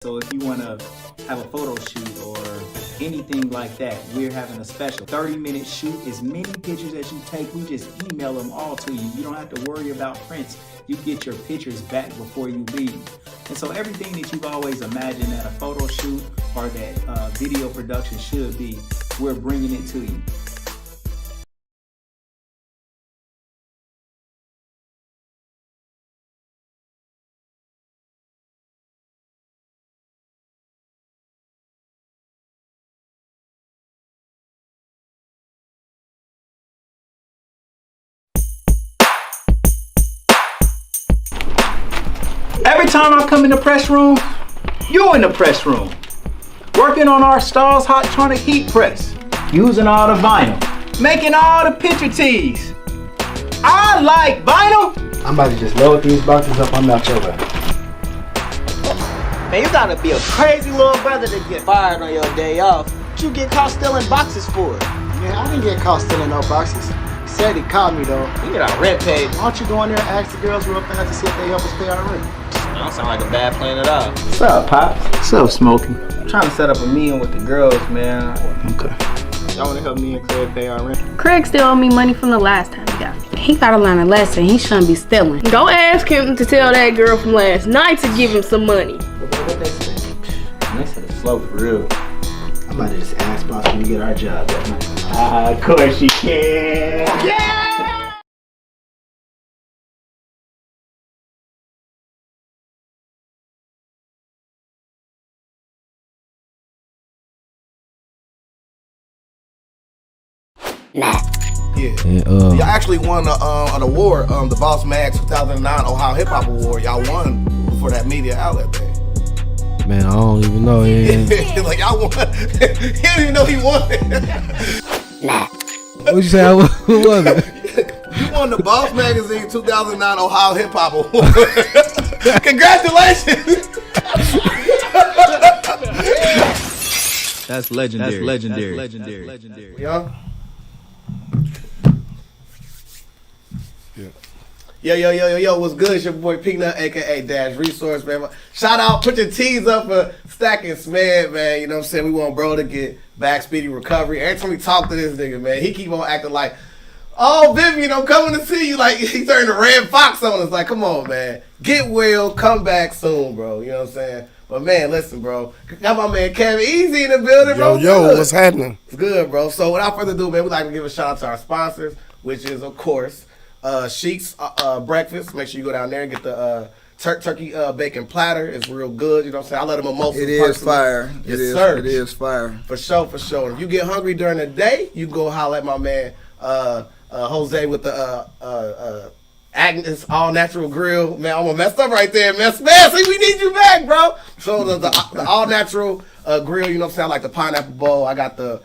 So if you want to have a photo shoot or anything like that, we're having a special 30-minute shoot. As many pictures as you take, we just email them all to you. You don't have to worry about prints. You get your pictures back before you leave. And so everything that you've always imagined that a photo shoot or that video production should be, we're bringing it to you. Every time I come in the press room, you in the press room. Working on our Stars Hottronic heat press. Using all the vinyl. Making all the picture tees. I like vinyl. I'm about to just load these boxes up. I'm out your way. Man, you gotta be a crazy little brother to get fired on your day off. What you get caught stealing boxes for? Man, I didn't get caught stealing no boxes. He said he caught me though. You get our rent paid. Why don't you go in there and ask the girls real fast to see if they help us pay our rent? That don't sound like a bad plan at all. What's up, Pops? What's up, Smokey? I'm trying to set up a meeting with the girls, man. Okay. Y'all wanna help me and Craig pay our rent? Craig still owe me money from the last time he got me. He gotta learn a lesson. He shouldn't be stealing. Go ask him to tell that girl from last night to give him some money. What they say? They said it's slow for real. I'm about to just ask Pops when we get our job that night. Of course you can. Yeah! Yeah. Y'all actually won an award, the Boss Mag 2009 Ohio Hip Hop Award. Y'all won for that media outlet thing. Man, I don't even know. Like y'all won. He didn't even know he won it. What'd you say? Who was it? You won the Boss Magazine 2009 Ohio Hip Hop Award. Congratulations. That's legendary. That's legendary. That's legendary. Yeah. Yo, what's good? It's your boy Peanut, aka Dash Resource, man. Shout out, put your T's up for Stacking Smad, man. You know what I'm saying? We want bro to get back speedy recovery. Every time we talk to this nigga, man, he keep on acting like, oh, Vivian, I'm coming to see you. Like, he turned the red fox on us. Like, come on, man. Get well, come back soon, bro. You know what I'm saying? But, man, listen, bro. Got my man Kevin Easy in the building, bro. Yo, what's happening? It's good, bro. So, without further ado, man, we'd like to give a shout out to our sponsors, which is, of course, Shiekhs breakfast. Make sure you go down there and get the turkey bacon platter. It's real good. You know what I'm saying? I let them mimosa. It is fire. Yes, sir. It is fire. For sure, for sure. If you get hungry during the day, you can go holler at my man Jose with the Agnes all natural grill. Man, I'm gonna mess up right there, man. See, we need you back, bro. So the all natural grill. You know what I'm saying? I like the pineapple bowl. I got the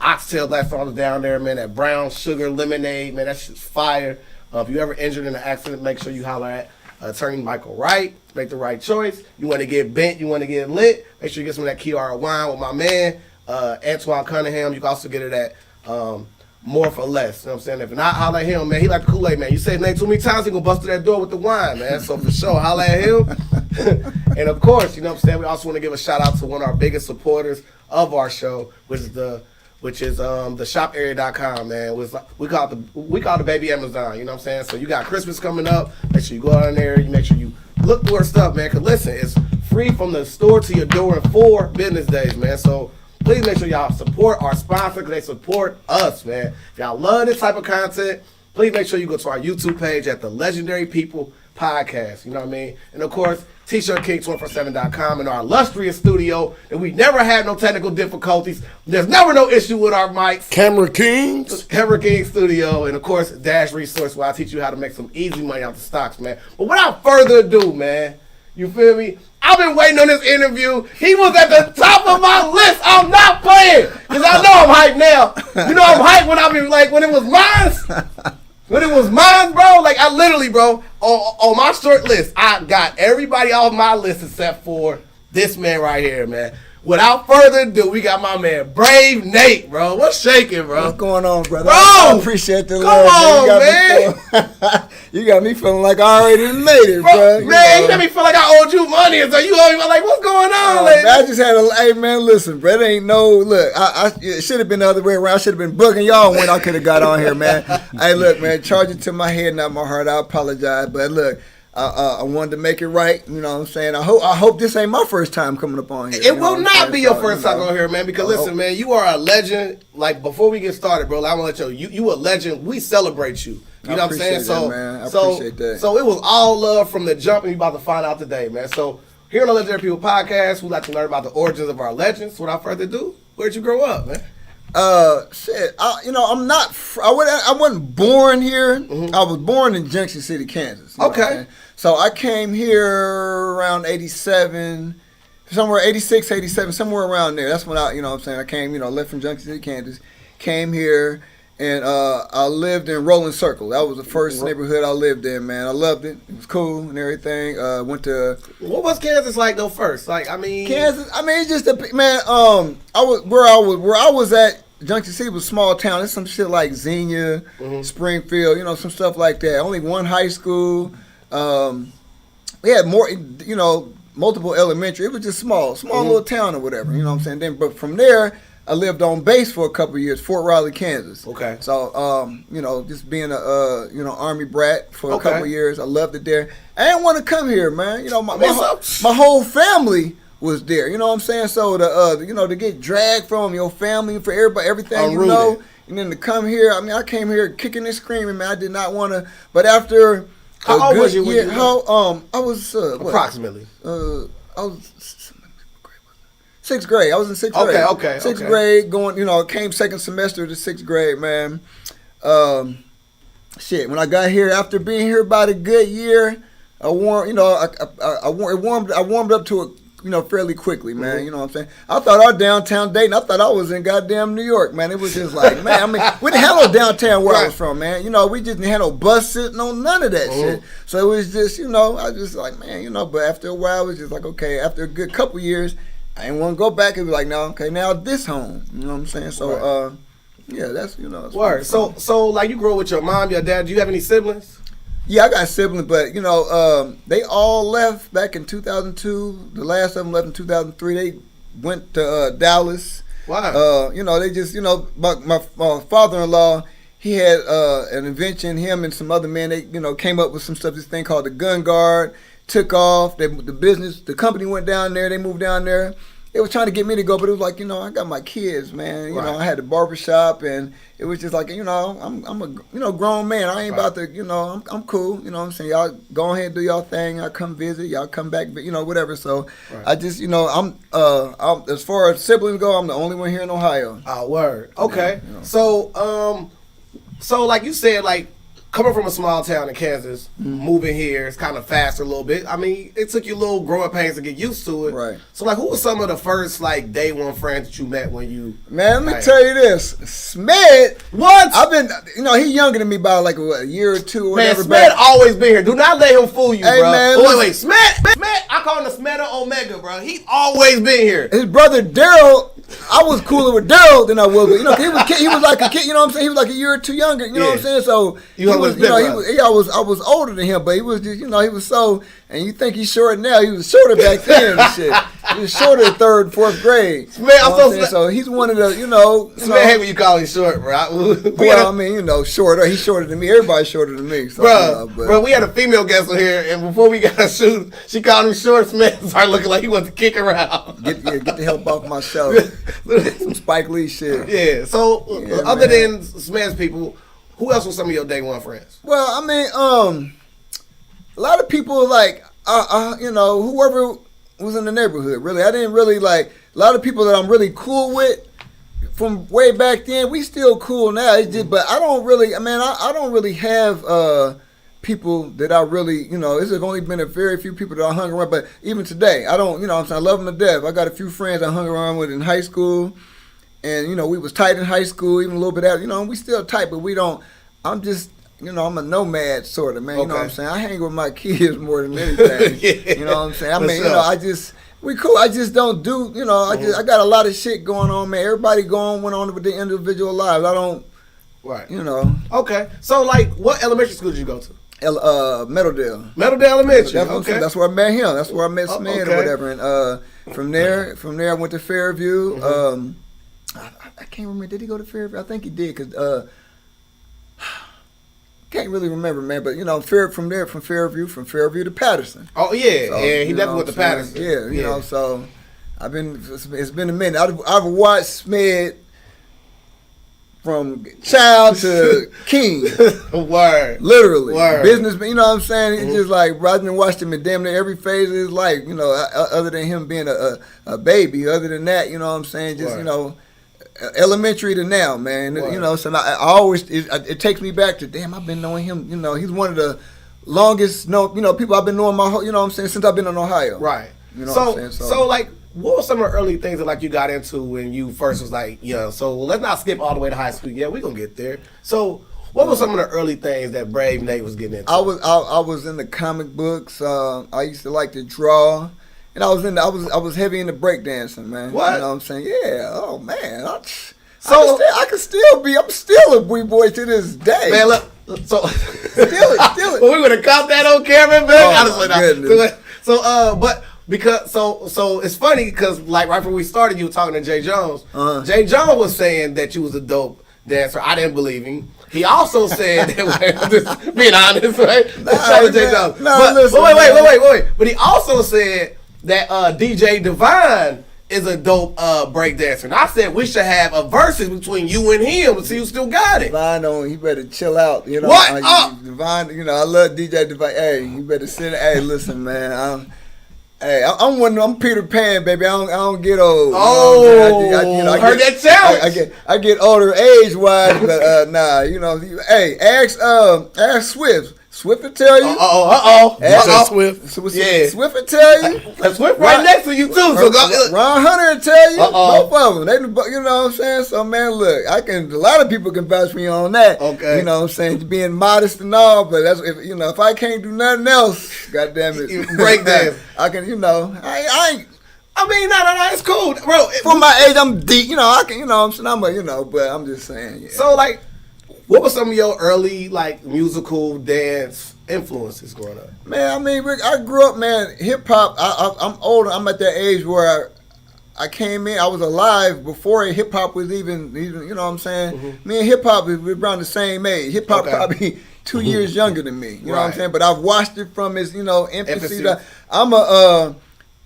oxtail that's on down there, man. That brown sugar lemonade, man. That shit's fire. If you ever injured in an accident, make sure you holler at attorney Michael Wright. Make the right choice. You want to get bent, you want to get lit. Make sure you get some of that Kiara Wine with my man Antoine Cunningham. You can also get it at More for Less. You know what I'm saying? If not, holler at him, man. He like the Kool-Aid, man. You say his name too many times, he gonna bust through that door with the wine, man. So for sure, holler at him. And of course, you know what I'm saying, we also want to give a shout out to one of our biggest supporters of our show, which is the shoparea.com, man. We call it the baby Amazon, you know what I'm saying? So you got Christmas coming up. Make sure you go out in there, you make sure you look through our stuff, man. Cause listen, it's free from the store to your door in 4 business days, man. So please make sure y'all support our sponsor because they support us, man. If y'all love this type of content, please make sure you go to our YouTube page at the Legendary People Podcast. You know what I mean? And of course, t-shirtking247.com and our illustrious studio that we never had no technical difficulties. There's never no issue with our mics. Camera Kings. Camera King Studio. And of course, Dash Resource where I teach you how to make some easy money out the stocks, man. But without further ado, man, you feel me? I've been waiting on this interview. He was at the top of my list. I'm not playing. Because I know I'm hyped now. You know I'm hyped when when it was mine. When it was mine, bro, like I literally, bro, on my short list, I got everybody off my list except for this man right here, man. Without further ado, we got my man, Brave Nate, bro. What's shaking, bro? What's going on, brother? Bro, I appreciate the love. Come on, man. You got me feeling like I already made it, bro. Man, you got me feel like I owed you money, and so you owe me. Like, what's going on? Like, I just had hey man, listen, bro. It ain't no look. It should have been the other way around. I should have been bugging y'all when I could have got on here, man. Hey, look, man, charge it to my head, not my heart. I apologize, but look, I wanted to make it right. You know what I'm saying? I hope this ain't my first time coming up on here. It will not be your first time on here, man. Because listen, man, you are a legend. Like, before we get started, bro, I want to let you a legend. We celebrate you. You know what I'm saying? So, man. I appreciate that. So it was all love from the jump, and you about to find out today, man. So here on the Legendary People Podcast, we like to learn about the origins of our legends. Without further ado, where'd you grow up, man? Shit. I'm not. I wasn't born here. Mm-hmm. I was born in Junction City, Kansas. Okay. So I came here around 87, somewhere 86, 87, somewhere around there. That's when I came, left from Junction City, Kansas, came here, and I lived in Rolling Circle. That was the first neighborhood I lived in, man. I loved it. It was cool and everything. Went to. What was Kansas like though first? Like, Kansas. It's just man. I was at. Junction City was a small town. There's some shit like Xenia, Springfield, some stuff like that. Only one high school. We had more, multiple elementary. It was just small little town or whatever. You know what I'm saying? But from there, I lived on base for a couple of years, Fort Riley, Kansas. Okay. So, just being a, Army brat for a couple of years, I loved it there. I didn't want to come here, man. My whole family was there. You know what I'm saying? So to get dragged from your family, for everybody, everything and then to come here. I came here kicking and screaming, man. I did not want to. But after how old was you? I was approximately. I was sixth grade. I was in sixth grade. Okay. Sixth grade, going. Came second semester to sixth grade, man. When I got here, after being here about a good year, I warmed up to it. Fairly quickly, man. You know what I'm saying? I thought our downtown Dayton, I thought I was in goddamn New York, man. It was just like, man, we didn't have no downtown where I was from, man. We just didn't have no bus sitting on none of that shit. So it was just, I just like, man, but after a while, it was just like, okay, after a good couple years, I didn't want to go back and be like, no, okay, now this home. You know what I'm saying? So, yeah, that's, that's word. So, like, you grew up with your mom, your dad. Do you have any siblings? Yeah, I got siblings, but they all left back in 2002. The last of them left in 2003. They went to Dallas. Wow. They just my father-in-law, he had an invention. Him and some other men, they came up with some stuff. This thing called the gun guard. Took off. The company went down there. They moved down there. They were trying to get me to go, but it was like, I got my kids, man. You know, I had the barbershop, and it was just like, I'm a grown man. I ain't about to, I'm cool. You know what I'm saying? Y'all go ahead and do y'all thing. I come visit. Y'all come back, whatever. So I just, I'm as far as siblings go, I'm the only one here in Ohio. Oh, word. Okay. So like you said, like, coming from a small town in Kansas, moving here, it's kind of fast a little bit. It took you a little growing pains to get used to it. Right. So, like, who were some of the first, like, day one friends that you met when you... Man, let me tell you this. Smed. What? I've been, he's younger than me by, like, a year or two or whatever. Man, Smed always been here. Do not let him fool you, hey, bro. Man, wait. Smed, I call him the Smeda Omega, bro. He always been here. His brother, Daryl... I was cooler with Daryl than I was with, he was like a kid, you know what I'm saying? He was like a year or two younger, you know what I'm saying? So I was older than him, but he was just, he was so, and you think he's short now, he was shorter back then and shit. He was shorter in third, fourth grade. Man, so he's one of the, Man, hate when you call him short, bro. Shorter. He's shorter than me. Everybody's shorter than me. So, bro, we had a female guest on here, and before we got to shoot, she called him short. Smith started looking like he wanted to kick her out. Get the help off my show. Some Spike Lee shit. Yeah. So other than Smith's people, who else was some of your day one friends? Well, a lot of people like whoever was in the neighborhood. Really, I didn't really like a lot of people that I'm really cool with from way back then. We still cool now. It's just, but I don't really. I don't really have people that I really, this has only been a very few people that I hung around, but even today, I don't, I love them to death. I got a few friends I hung around with in high school, and, we was tight in high school, even a little bit after, we still tight, but we don't, I'm just, I'm a nomad sort of, man, you know what I'm saying? I hang with my kids more than anything, you know what I'm saying? We cool, I just don't do, I got a lot of shit going on, man. Everybody went on with their individual lives. I don't, right. Okay. So, like, what elementary school did you go to? Meadowdale. Meadowdale Elementary. That's where I met him. That's where I met Smith okay. or whatever. And from there I went to Fairview. I can't remember. Did he go to Fairview? I think he did. Cause can't really remember, man. But from Fairview to Patterson. Oh yeah, So, yeah. He definitely went to Patterson. Yeah, you know. So it's been a minute. I've watched Smith from child to king. Word. Literally. Word. Businessman, you know what I'm saying? It's just like, rather than watch him in damn near every phase of his life, other than him being a baby, other than that, you know what I'm saying? Just, elementary to now, man. Word. So I always, it takes me back to, damn, I've been knowing him, he's one of the longest, people I've been knowing my whole, you know what I'm saying, since I've been in Ohio. Right. You know what I'm saying? So like, what were some of the early things that like you got into when you first was like, so let's not skip all the way to high school. Yeah, we're gonna get there. So what were some of the early things that Brave Nate was getting into? I was in the comic books. I used to like to draw. And I was heavy into breakdancing, man. What? You know what I'm saying? Yeah. Oh man. I'm still I'm still a boy to this day. Man, look, so still it. Well, we would have caught that on camera, man. Oh, my goodness. So it's funny because like right before we started, you were talking to Jay Jones. Jay Jones was saying that you was a dope dancer. I didn't believe him. He also said that, just being honest, right? Shout out to Jay Jones. But wait. But he also said that DJ Divine is a dope breakdancer. And I said we should have a versus between you and him to see who still got it. Divine, he better chill out. What? Divine, I love DJ Divine. Hey, you better sit. Hey, listen, man. I'm Peter Pan, baby. I don't get old. I heard that challenge. I get older age wise, but nah. Hey, ask Swift. Swift will tell you. Swift. Yeah. Swift will tell you. Swift right next to you too. So go. Ron Hunter will tell you. Both of them. They, you know what I'm saying? So man, look, a lot of people can vouch for me on that. Okay. You know what I'm saying? Being modest and all, but that's if I can't do nothing else, God damn it, break dance. I can. I ain't. I mean, no, it's cool, bro. For my age, I'm deep. I can. I'm saying, but I'm just saying. Yeah. So like. What were some of your early like musical dance influences growing up? Man, I mean, Rick, I grew up, man, hip hop. I'm older. I'm at that age where I came in. I was alive before hip hop was even. You know what I'm saying? Mm-hmm. Me and hip hop is around the same age. Hip hop probably 2 years younger than me. You know what I'm saying? But I've watched it from its infancy. I'm a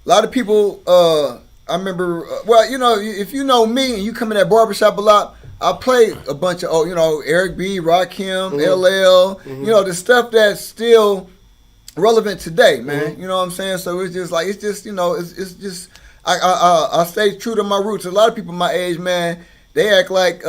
lot of people. I remember. If you know me and you come in that barbershop a lot. I played a bunch of, Eric B, Rakim, LL, the stuff that's still relevant today, man. You know what I'm saying? So it's just, I stay true to my roots. A lot of people my age, man, they act like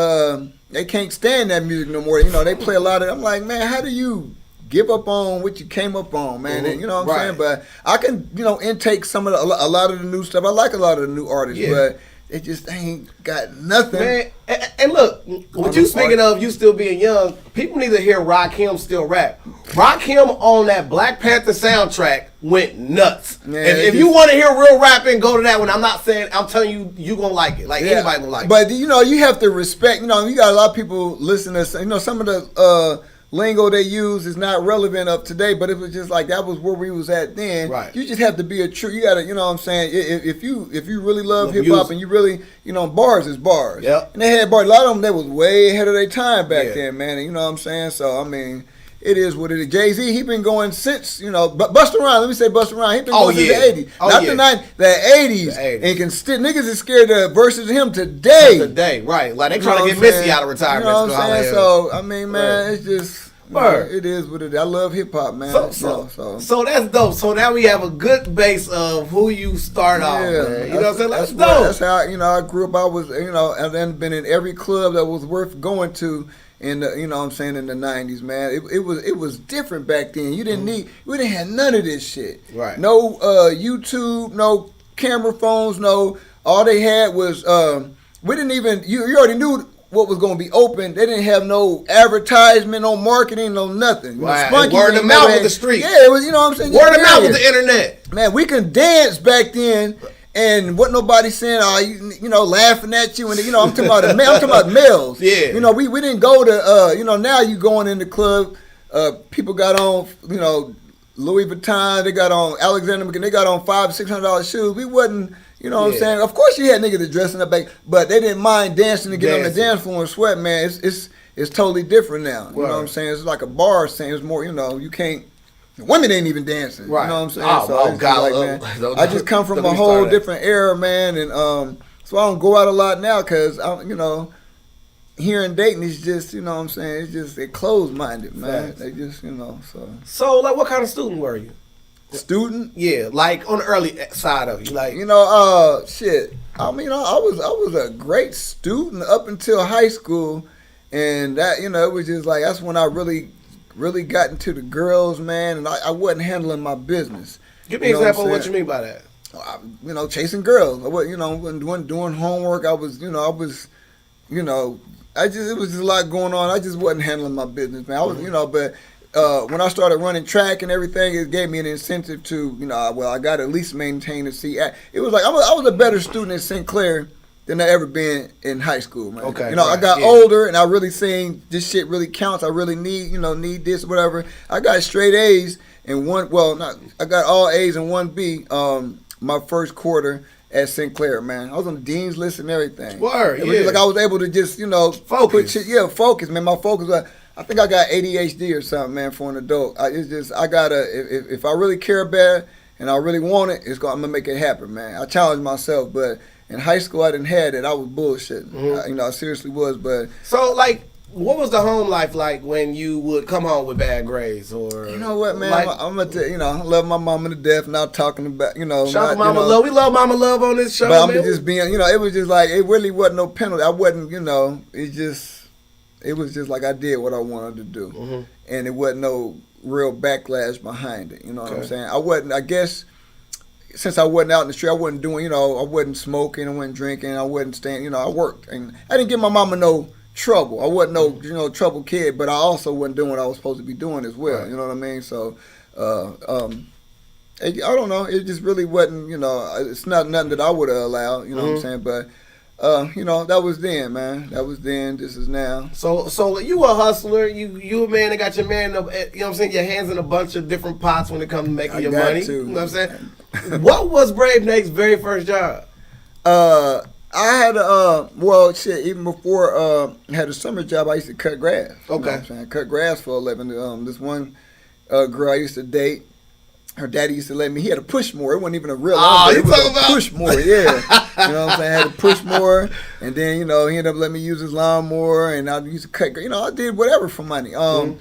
they can't stand that music no more. They play a lot of, I'm like, man, how do you give up on what you came up on, man? And you know what I'm saying? But I can, intake some of a lot of the new stuff. I like a lot of the new artists, but it just ain't got nothing. Man, and look, what you speaking of, you still being young, people need to hear Rakim still rap. Rakim on that Black Panther soundtrack went nuts. Man, if you want to hear real rapping, go to that one. I'm not saying, I'm telling you, you going to like it. Like anybody going to like it. But, you have to respect, you got a lot of people listening to, some of the lingo they use is not relevant up today, but it was just like that was where we was at then. Right. You just have to be you gotta, you know what I'm saying? If you really love hip hop and you really, bars is bars. Yep. And they had bars. A lot of them, they was way ahead of their time back then, man. And you know what I'm saying? So I mean, it is what it is. Jay-Z, he been going since, but Busta Rhymes, let me say Busta Rhymes, he been going since the 80s. Not the 90s, the 80s. And can still, niggas is scared of versus him today. Right. Like they trying to get Missy out of retirement. You know what I'm saying? So, I mean, man, it's just, it is what it is. I love hip hop, man. So that's dope. So now we have a good base of who you start off, man. You know what I'm saying? That's dope. That's how, I grew up. I was, and then been in every club that was worth going to. In the, in the 90s, man, it was different back then. We didn't have none of this shit. Right. No YouTube, no camera phones, no. All they had was we didn't even. You already knew what was going to be open. They didn't have no advertisement, no marketing, no nothing. Right. Word of mouth with the street. Yeah, it was. You know what I'm saying. Word of mouth with the internet. Man, we can dance back then. And what nobody saying, laughing at you, and I'm talking about males. Yeah. We didn't go to now you going in the club, People got on, Louis Vuitton. They got on Alexander McQueen. They got on $500-$600 shoes. We wasn't, you know what I'm saying. Of course, you had niggas that dressing up back, but they didn't mind dancing and get on the dance floor and sweat. Man, it's totally different now. You know what I'm saying? It's like a bar scene. It's more, you can't. Women ain't even dancing. Right. You know what I'm saying? Oh God, man, I just come from a whole different era, man, and so I don't go out a lot now because here in Dayton is just, you know what I'm saying, it's just, they closed-minded, man. Facts. They just, so. So, like, what kind of student were you? Student? Yeah, like, on the early side of you, like. Shit. I mean, I was a great student up until high school, and that, it was just like, that's when I really got into the girls, man, and I wasn't handling my business. Give me an example of what you mean by that. Chasing girls. I wasn't doing homework. It was just a lot going on. I just wasn't handling my business, man. I was, but when I started running track and everything, it gave me an incentive to, I got to at least maintain the seat. It was like I was a better student at St. Clair than I ever been in high school, man. Okay. I got older and I really seen this shit really counts. I really need this, whatever. I got straight A's and I got all A's and 1B my first quarter at St. Clair, man. I was on the dean's list and everything. Word, it was like I was able to just, focus. Focus, man. My focus was, I think I got ADHD or something, man, for an adult. If I really care about it and I really want it, I'm going to make it happen, man. I challenge myself, but in high school, I didn't have it. I was bullshitting. Mm-hmm. I seriously was, but. So, like, what was the home life like when you would come home with bad grades, or you know what, man? Like, I'm gonna tell you, I love my mama to death. Not talking about, shout out Mama Love. We love Mama Love on this show. But I'm just being, it was just like it really wasn't no penalty. I wasn't, it was just like I did what I wanted to do, and it wasn't no real backlash behind it. You know what I'm saying? I guess. Since I wasn't out in the street, I wasn't doing, I wasn't smoking, I wasn't drinking, I wasn't staying, I worked, and I didn't give my mama no trouble. I wasn't no, trouble kid, but I also wasn't doing what I was supposed to be doing as well. Right. You know what I mean? So, I don't know. It just really wasn't, it's not nothing that I would have allowed. You know what I'm saying? But, that was then, man. That was then. This is now. So you a hustler. You a man that got your man. You know what I'm saying? Your hands in a bunch of different pots when it comes to making your money. You know what I'm saying? What was Brave Nate's very first job? I had even before I had a summer job, I used to cut grass. Okay. You know what I'm saying? I cut grass for a living. This one girl I used to date, her daddy used to let me, he had a push mower. It wasn't even a real lawnmower. It was a push mower, yeah. You know what I'm saying? I had a push mower, and then, he ended up letting me use his lawnmower, and I used to cut, I did whatever for money. I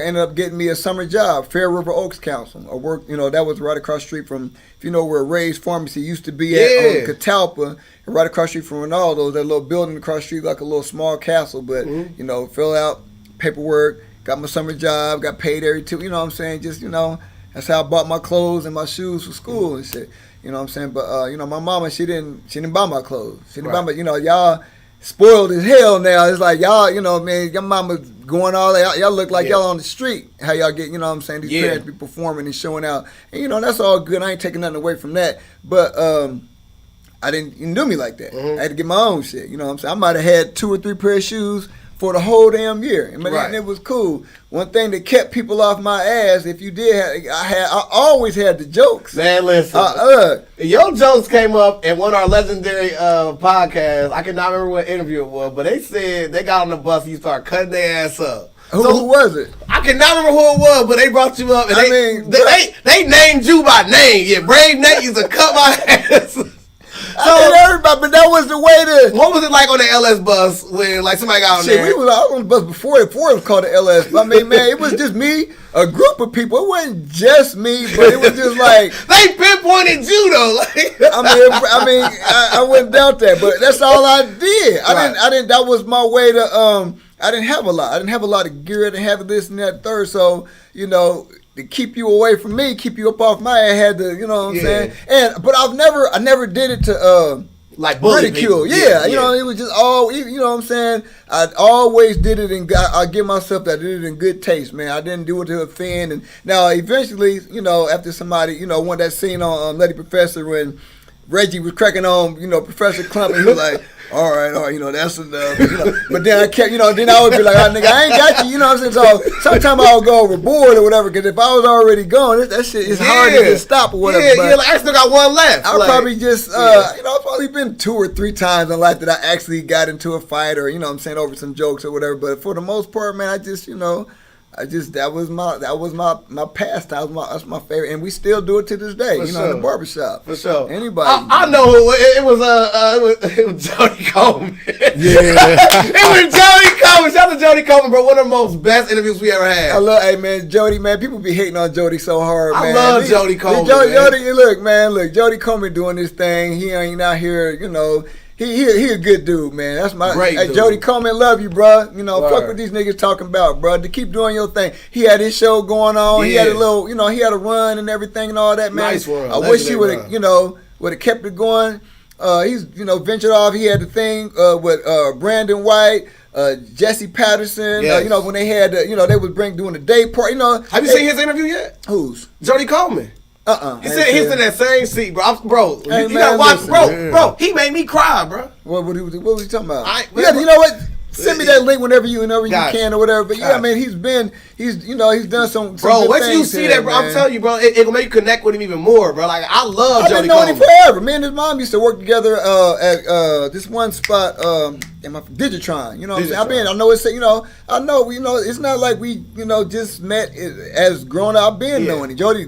ended up getting me a summer job, Fair River Oaks Council. I worked, that was right across the street from, if you know where Ray's Pharmacy used to be at on Catalpa, and right across the street from Ronaldo's, that little building across the street, like a little small castle, but, fill out paperwork, got my summer job, got paid every 2, you know what I'm saying? Just, that's how I bought my clothes and my shoes for school and shit. You know what I'm saying? But my mama, she didn't buy my clothes. She didn't buy my, y'all spoiled as hell now. It's like y'all, man, your mama going all that. Y'all look like y'all on the street. How y'all get, you know what I'm saying? These parents be performing and showing out. And that's all good. I ain't taking nothing away from that. But I didn't do me like that. I had to get my own shit. You know what I'm saying? I might have had 2 or 3 pair of shoes for the whole damn year, and it was cool. One thing that kept people off my ass, if you did, I always had the jokes. Man, listen, your jokes came up in one of our legendary podcasts. I cannot remember what interview it was, but they said they got on the bus and you started cutting their ass up. Who was it? I cannot remember who it was, but they brought you up and they named you by name. Yeah, Brave Nate used to cut my ass. I did everybody, but that was the way to. What was it like on the LS bus when somebody got on there? I was on the bus before it was called the LS. I mean, man, it was just me, a group of people. It wasn't just me, but it was just like they pinpointed you though. I wouldn't doubt that, but that's all I did. I didn't. That was my way to. I didn't have a lot. I didn't have a lot of gear. I didn't have this and that third. So to keep you away from me, keep you up off my head, I had to, you know what I'm saying? But I never did it to like ridicule. Yeah, it was just all, you know what I'm saying? I always did it I give myself that I did it in good taste, man. I didn't do it to offend. And now eventually, after somebody, one that scene on Nutty Professor when Reggie was cracking on, Professor Clump, and he was like, all right, that's enough. But then I kept, then I would be like, nigga, I ain't got you, you know what I'm saying? So sometimes I would go overboard or whatever, because if I was already gone, that shit is hard to just stop or whatever. Yeah, like I still got one left. I probably just, I've probably been 2 or 3 times in life that I actually got into a fight or, over some jokes or whatever. But for the most part, man, I just, that was my pastime. That's my favorite, and we still do it to this day. For in sure. the barbershop. For sure. Anybody? I know who it was Jody Coleman. Yeah. It was Jody Coleman. Shout out to Jody Coleman, bro. One of the most best interviews we ever had. Hey man, Jody, man. People be hating on Jody so hard, man. I love Jody Coleman. Jody, look, Jody Coleman doing this thing. He ain't out here, He a good dude, man. That's my Great hey, dude. Jody Coleman, love you, bro. Word. Fuck what these niggas talking about, bro. To keep doing your thing. He had his show going on. He had a little, he had a run and everything and all that, man. Nice run. I wish he Legendary would have kept it going. He's ventured off. He had the thing with Brandon White, Jesse Patterson. Yes. When they had they was doing the day part. Have you seen his interview yet? Whose? Jody Coleman. He's in that same seat, bro. Hey, you man, gotta watch, listen. bro. He made me cry, bro. What was he talking about? Yeah, you know what? Send me that link whenever you Gotcha. can or whatever. But yeah, Gotcha. man, he's done some Bro, good once you things see here, that, bro, I'm man. telling you, bro, it will make you connect with him even more, bro. Like, I love I've Jody been knowing him Coleman. forever. Me and his mom used to work together at this one spot in my Digitron. You know what I'm saying? I know it's it's not like we just met as grown up. I've been knowing it. Jody,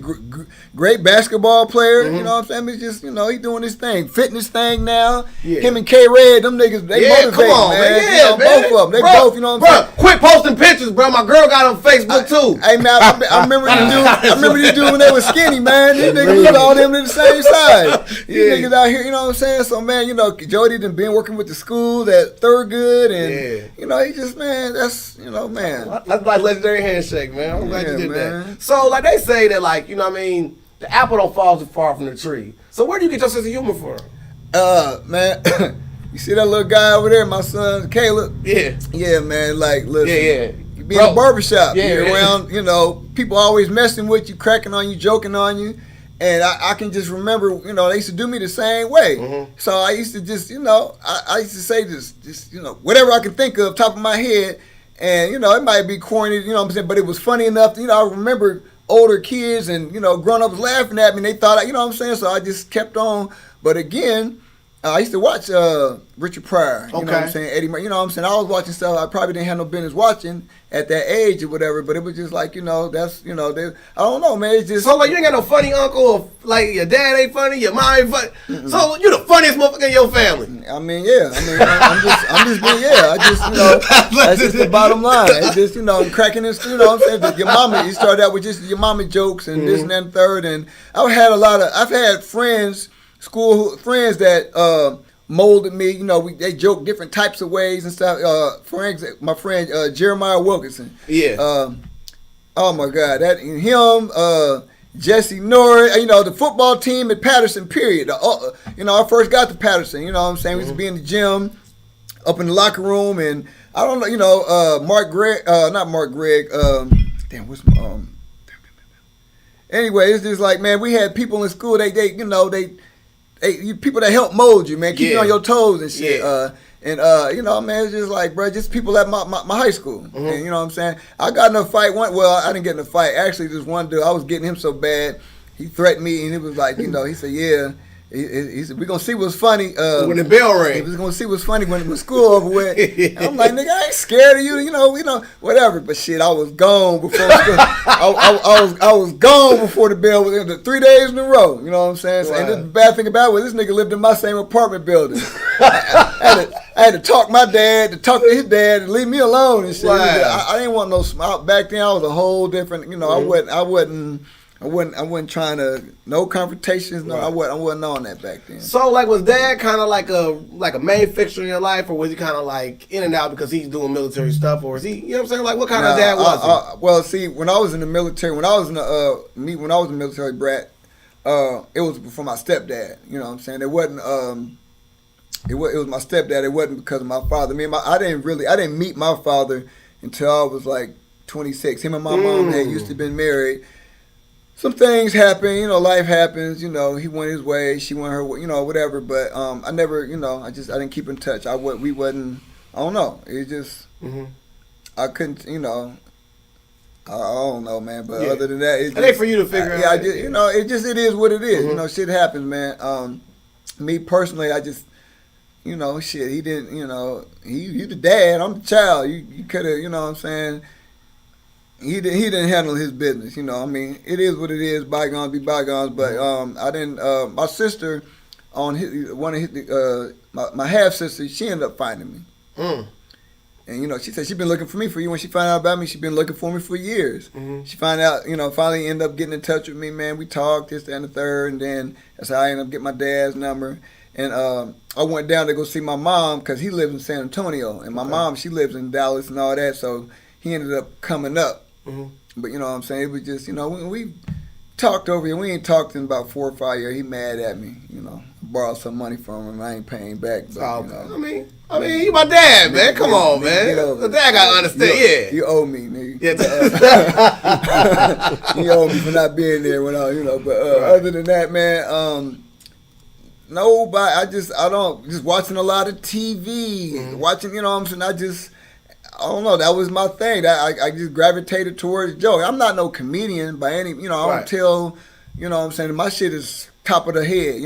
great basketball player. You know what I'm saying? It's just he doing his thing, fitness thing now. Yeah. Him and K Red, them niggas, they motivate, come on, man. Yeah, man. Both of them, they both. You know what I'm saying? Quit posting pictures, bro. My girl got on Facebook too. Hey man, I remember these dudes when they were skinny, man. These niggas was all them to the same size. These niggas out here, you know what I'm saying? So man, Jody done been working with the school at Thurgood, and he just that's man. That's like legendary handshake, man. I'm glad you did man. that. So like they say that like the apple don't fall too far from the tree. So where do you get your sense of humor from? Man. You see that little guy over there, my son Caleb? Yeah. Yeah, man. Like, listen. Yeah. You be in a barbershop. Yeah, You're around, people always messing with you, cracking on you, joking on you. And I can just remember, they used to do me the same way. Mm-hmm. So I used to just, I used to say this, whatever I can think of, top of my head. And, it might be corny, you know what I'm saying? But it was funny enough, I remember older kids and, grown-ups laughing at me. And they thought, you know what I'm saying? So I just kept on. But again, I used to watch Richard Pryor, you know what I'm saying, Eddie Murphy, you know what I'm saying. I was watching stuff I probably didn't have no business watching at that age or whatever, but it was just like, that's, I don't know, man. It's just so like you ain't got no funny uncle, or like your dad ain't funny, your mom ain't funny. Mm-mm. So you the funniest motherfucker in your family. I'm just being, that's just the bottom line. It's just, cracking this, what I'm saying. Your mama, you started out with just your mama jokes and this and that and third, and I've had friends. School friends that molded me, they joke different types of ways and stuff. My friend Jeremiah Wilkinson. Yeah. Oh my God, that him, Jesse Norrie, the football team at Patterson. Period. I first got to Patterson. You know what I'm saying? We used to be in the gym, up in the locker room, and I don't know. Not Mark Gregg. Anyway, it's just like, man, we had people in school. They people that help mold you, man, keep you on your toes and shit. Man, it's just like, bro, just people at my high school. Mm-hmm. And you know what I'm saying? I got in a fight I didn't get in a fight. Actually, this one dude, I was getting him so bad, he threatened me, and it was like, he said, yeah. He said, we're going to see what's funny. When the bell rang. We're going to see what's funny when school over with. I'm like, nigga, I ain't scared of you, whatever. But shit, I was gone before I was gone before the bell was 3 days in a row. You know what I'm saying? Wow. And the bad thing about it was this nigga lived in my same apartment building. I had to talk my dad, to talk to his dad, and leave me alone and shit. Wow. I didn't want no smile. Back then, I was a whole different, I wasn't trying to no confrontations. No, I wasn't on that back then. So like, was Dad kind of like a main fixture in your life, or was he kind of like in and out because he's doing military stuff, or is he? You know what I'm saying? Like, what kind of dad was he? Well, see, when I was in the military, when I was a military brat, it was for my stepdad. You know what I'm saying? It wasn't. It was my stepdad. It wasn't because of my father. I didn't meet my father until I was like 26. Him and my mom had used to been married. some things happen, life happens, he went his way, she went her way, whatever, but I never, I didn't keep in touch. We wasn't, I don't know, it just, I couldn't, I don't know, man, but other than that, it ain't for you to figure out. Yeah, I just, it is what it is, shit happens, man. Me personally, I just, shit, he didn't, you the dad, I'm the child, you could have, what I'm saying, he didn't handle his business, I mean, it is what it is, bygones be bygones, but I didn't, my sister, on my half sister, she ended up finding me. And, she said she'd been looking for me for you. When she found out about me, she'd been looking for me for years. She found out, finally ended up getting in touch with me, man. We talked, this, that, and the third, and then that's how I ended up getting my dad's number. And I went down to go see my mom because he lives in San Antonio. And my mom, she lives in Dallas and all that, so he ended up coming up. But you know what I'm saying? It was just, we talked over here. We ain't talked in about 4 or 5 years. He mad at me, borrowed some money from him. I ain't paying back. But, I mean, you my dad, man. Come on, man. The dad gotta understand. You owe me, nigga. Yeah. You owe me for not being there when I, But other than that, man, nobody. Just watching a lot of TV, watching. I'm saying. I don't know. That was my thing. I just gravitated towards Joe. I'm not no comedian by any. I don't tell. What I'm saying. My shit is top of the head.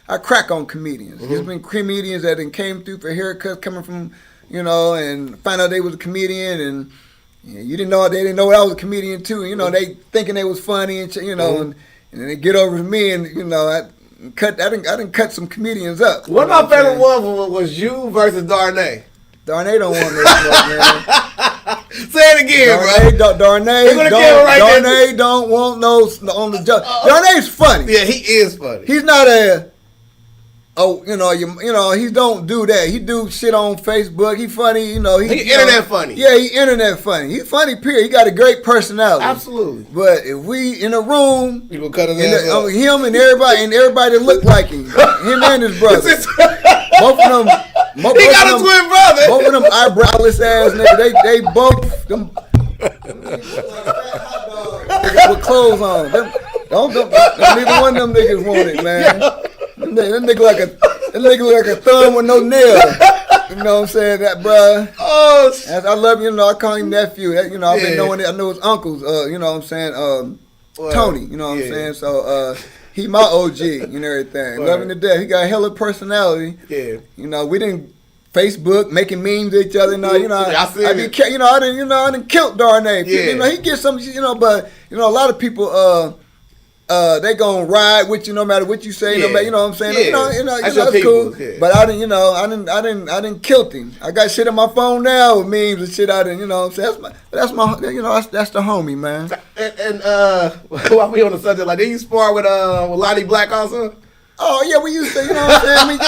I crack on comedians. There's been comedians that came through for haircuts coming from, and find out they was a comedian and you didn't know they didn't know I was a comedian too. They thinking they was funny and and then they get over to me and I didn't cut some comedians up. One of my favorite ones was you versus Darnay. Darnay don't want no smoke, man. Say it again, bro. Darnay don't want no on the joke. Darnay's funny. Yeah, he is funny. He's not he don't do that. He do shit on Facebook. He funny, He internet funny. Yeah, he internet funny. He's funny, period. He got a great personality. Absolutely. But if we in a room, people cut his ass up. Him and everybody that look like him and his brother. Both of them. He got a twin brother. Both of them eyebrowless ass niggas. They both them with clothes on. Neither one of them niggas want it, man. That nigga like a thumb with no nail. You know what I'm saying? That bruh. Oh, I love I call him nephew. I've been knowing it. I know his uncles. You know what I'm saying? Tony. You know what I'm saying? So he my OG and everything. Loving to death. He got a hella personality. Yeah. We didn't Facebook making memes with each other. I didn't kill Darnay. Yeah. He gets some. But a lot of people. They gonna ride with you no matter what you say. No matter, you know what I'm saying. That's cool. Yeah. But I didn't kill him. I got shit on my phone now with memes and shit. You know what I'm saying. That's the homie, man. And while we on the subject, like, did you spar with Lonnie Black also? Oh yeah, we used to. You know what I'm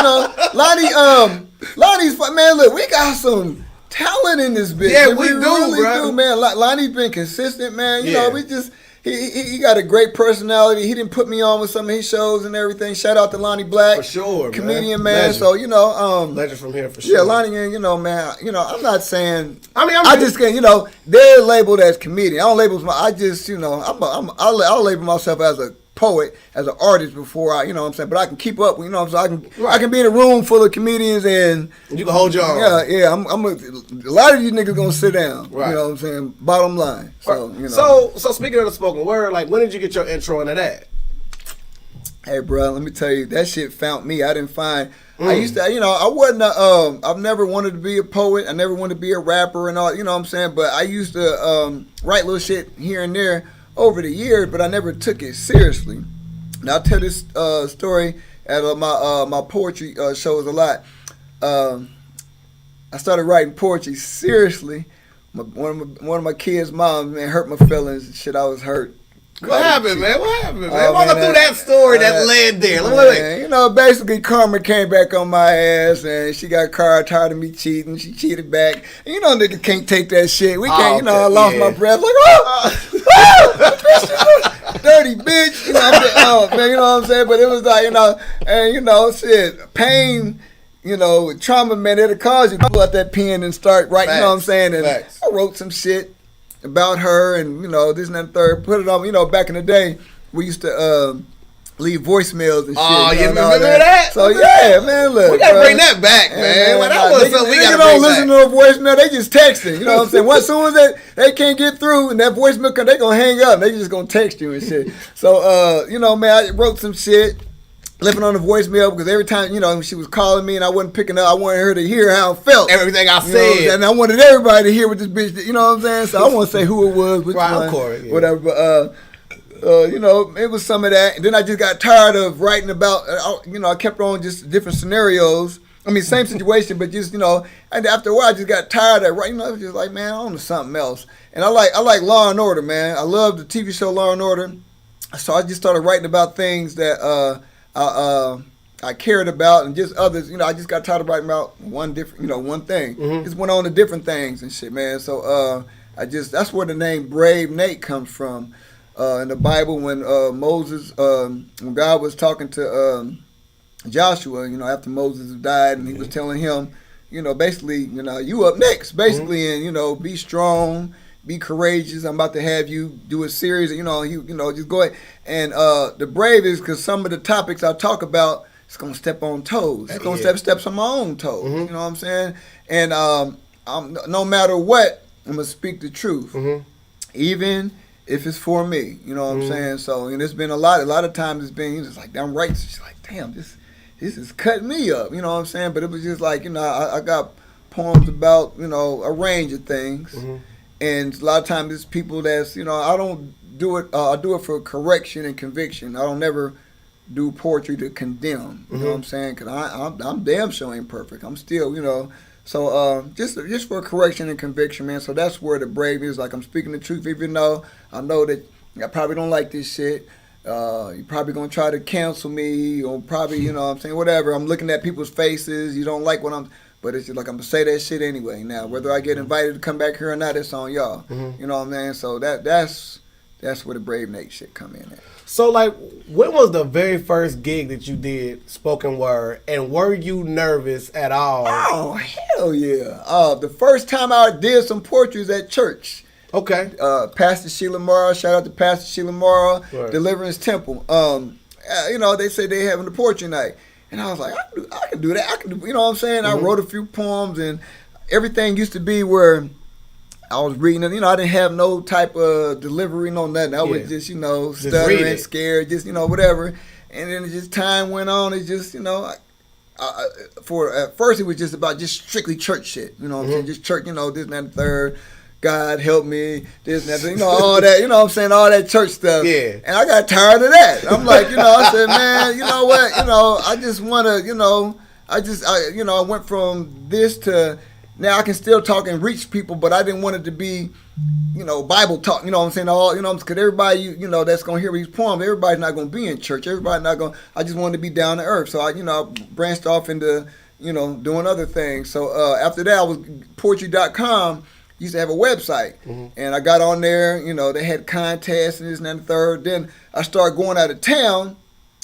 saying. Lonnie's man. Look, we got some talent in this bitch. Yeah, we really do, man. Lonnie's been consistent, man. You know, we just. He got a great personality. He didn't put me on with some of his shows and everything. Shout out to Lonnie Black. For sure, comedian, man. Legend. So, legend from here for sure. Yeah, Lonnie, man, I'm not saying, I just they're labeled as comedian. I don't label I just, I'll label myself as a poet, as an artist before I, but I can keep up, so I can be in a room full of comedians and you can hold your own. Yeah, a lot of you niggas gonna sit down. Right. You know what I'm saying? Bottom line. So, So speaking of the spoken word, like, when did you get your intro into that? Hey, bro, let me tell you, that shit found me. I didn't find. I used to, I wasn't. I've never wanted to be a poet. I never wanted to be a rapper and all. You know what I'm saying? But I used to write little shit here and there over the years, but I never took it seriously. Now I'll tell this story at my poetry shows a lot. I started writing poetry seriously. One of my kids' moms, man, hurt my feelings and shit. I was hurt. What happened, man? Walk me through that story that led there. Man, basically Karma came back on my ass and she got tired of me cheating. She cheated back. And niggas can't take that shit. We can't, I lost my breath. Like, dirty bitch. Man, you know what I'm saying? But it was like, shit, pain, trauma, man, it'll cause you to pull out that pen and start writing, you know what I'm saying? And I wrote some shit. about her and, this and that and third. Put it on, back in the day, we used to leave voicemails and shit. Oh, you you know, remember that? So, yeah, man, look. We got to bro. bring that back, man. Well, that was something we got to don't bring listen back. to a voicemail, they just texting. You know what I'm saying? As soon as they can't get through and that voicemail come, they going to hang up. They just going to text you and shit. So, man, I wrote some shit. Living on the voicemail because every time, she was calling me and I wasn't picking up, I wanted her to hear how I felt. Everything I said. And I wanted everybody to hear what this bitch did, you know what I'm saying? So I won't say who it was, which right, one, of course, yeah. whatever. But, it was some of that. And then I just got tired of writing about, I kept on just different scenarios. I mean, same situation, but just, and after a while I just got tired of writing. I was just like, man, I want to something else. And I like Law and Order, man. I love the TV show Law and Order. So I just started writing about things that, I cared about and just others, I just got tired of writing about one different, one thing. Just went on to different things and shit, man. So that's where the name Brave Nate comes from. In the Bible when Moses, when God was talking to Joshua, after Moses died and he was telling him, basically, you up next, basically, and, be strong, be courageous. I'm about to have you do a series, just go ahead. And the brave is because some of the topics I talk about, it's going to step on toes. It's going to steps on my own toes. You know what I'm saying? And no matter what, I'm going to speak the truth. Even if it's for me. You know what I'm saying? So, and it's been a lot of times it's been, just like, damn right. She's like, damn, this is cutting me up. You know what I'm saying? But it was just like, I got poems about, a range of things. And a lot of times it's people that's, I don't do it, I do it for correction and conviction. I don't never do poetry to condemn. You know what I'm saying? Because I'm damn sure ain't perfect. I'm still, So just for correction and conviction, man. So that's where the brave is. Like, I'm speaking the truth, even though I know that I probably don't like this shit. You're probably going to try to cancel me or probably, whatever. I'm looking at people's faces. You don't like what but it's just like I'm going to say that shit anyway. Now, whether I get invited to come back here or not, it's on y'all. You know what I'm saying? So that's where the Brave Nate shit come in at. So, like, when was the very first gig that you did spoken word, and were you nervous at all? Oh, hell yeah. The first time I did some poetry was at church. Okay. Pastor Sheila Morrow, shout out to Pastor Sheila Morrow, Right. Deliverance Temple. They said they having the poetry night. And I was like, I can do that. I can do, you know what I'm saying? I wrote a few poems, and everything used to be where I was reading it. I didn't have no type of delivery, no nothing. I was just, stuttering, scared, just, whatever. And then just time went on. It just, at first it was just about just strictly church shit. You know what I'm saying? Just church, this and that and the third. God help me, this and that, all that, what I'm saying, all that church stuff. Yeah. And I got tired of that. I'm like, I said, man, you know what, I just want to, I went from this to, now I can still talk and reach people, but I didn't want it to be, Bible talk, what I'm saying, all, because everybody, that's going to hear these poems, everybody's not going to be in church, everybody's not going, I just wanted to be down to earth. So I, I branched off into, doing other things. So after that, I was, poetry.com, used to have a website, and I got on there, they had contests and this and that and the third. Then I started going out of town.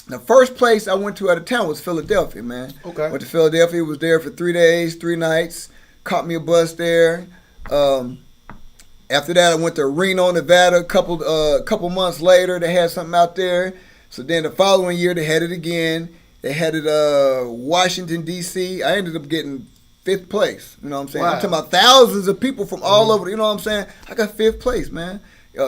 The first place I went to out of town was Philadelphia, man. Okay. Went to Philadelphia, was there for 3 days, 3 nights, caught me a bus there. After that, I went to Reno, Nevada, a couple months later, they had something out there. So then the following year, they had it again. They had it Washington, D.C. I ended up getting 5th place, you know what I'm saying? Wow. I'm talking about thousands of people from all over, you know what I'm saying? I got 5th place, man.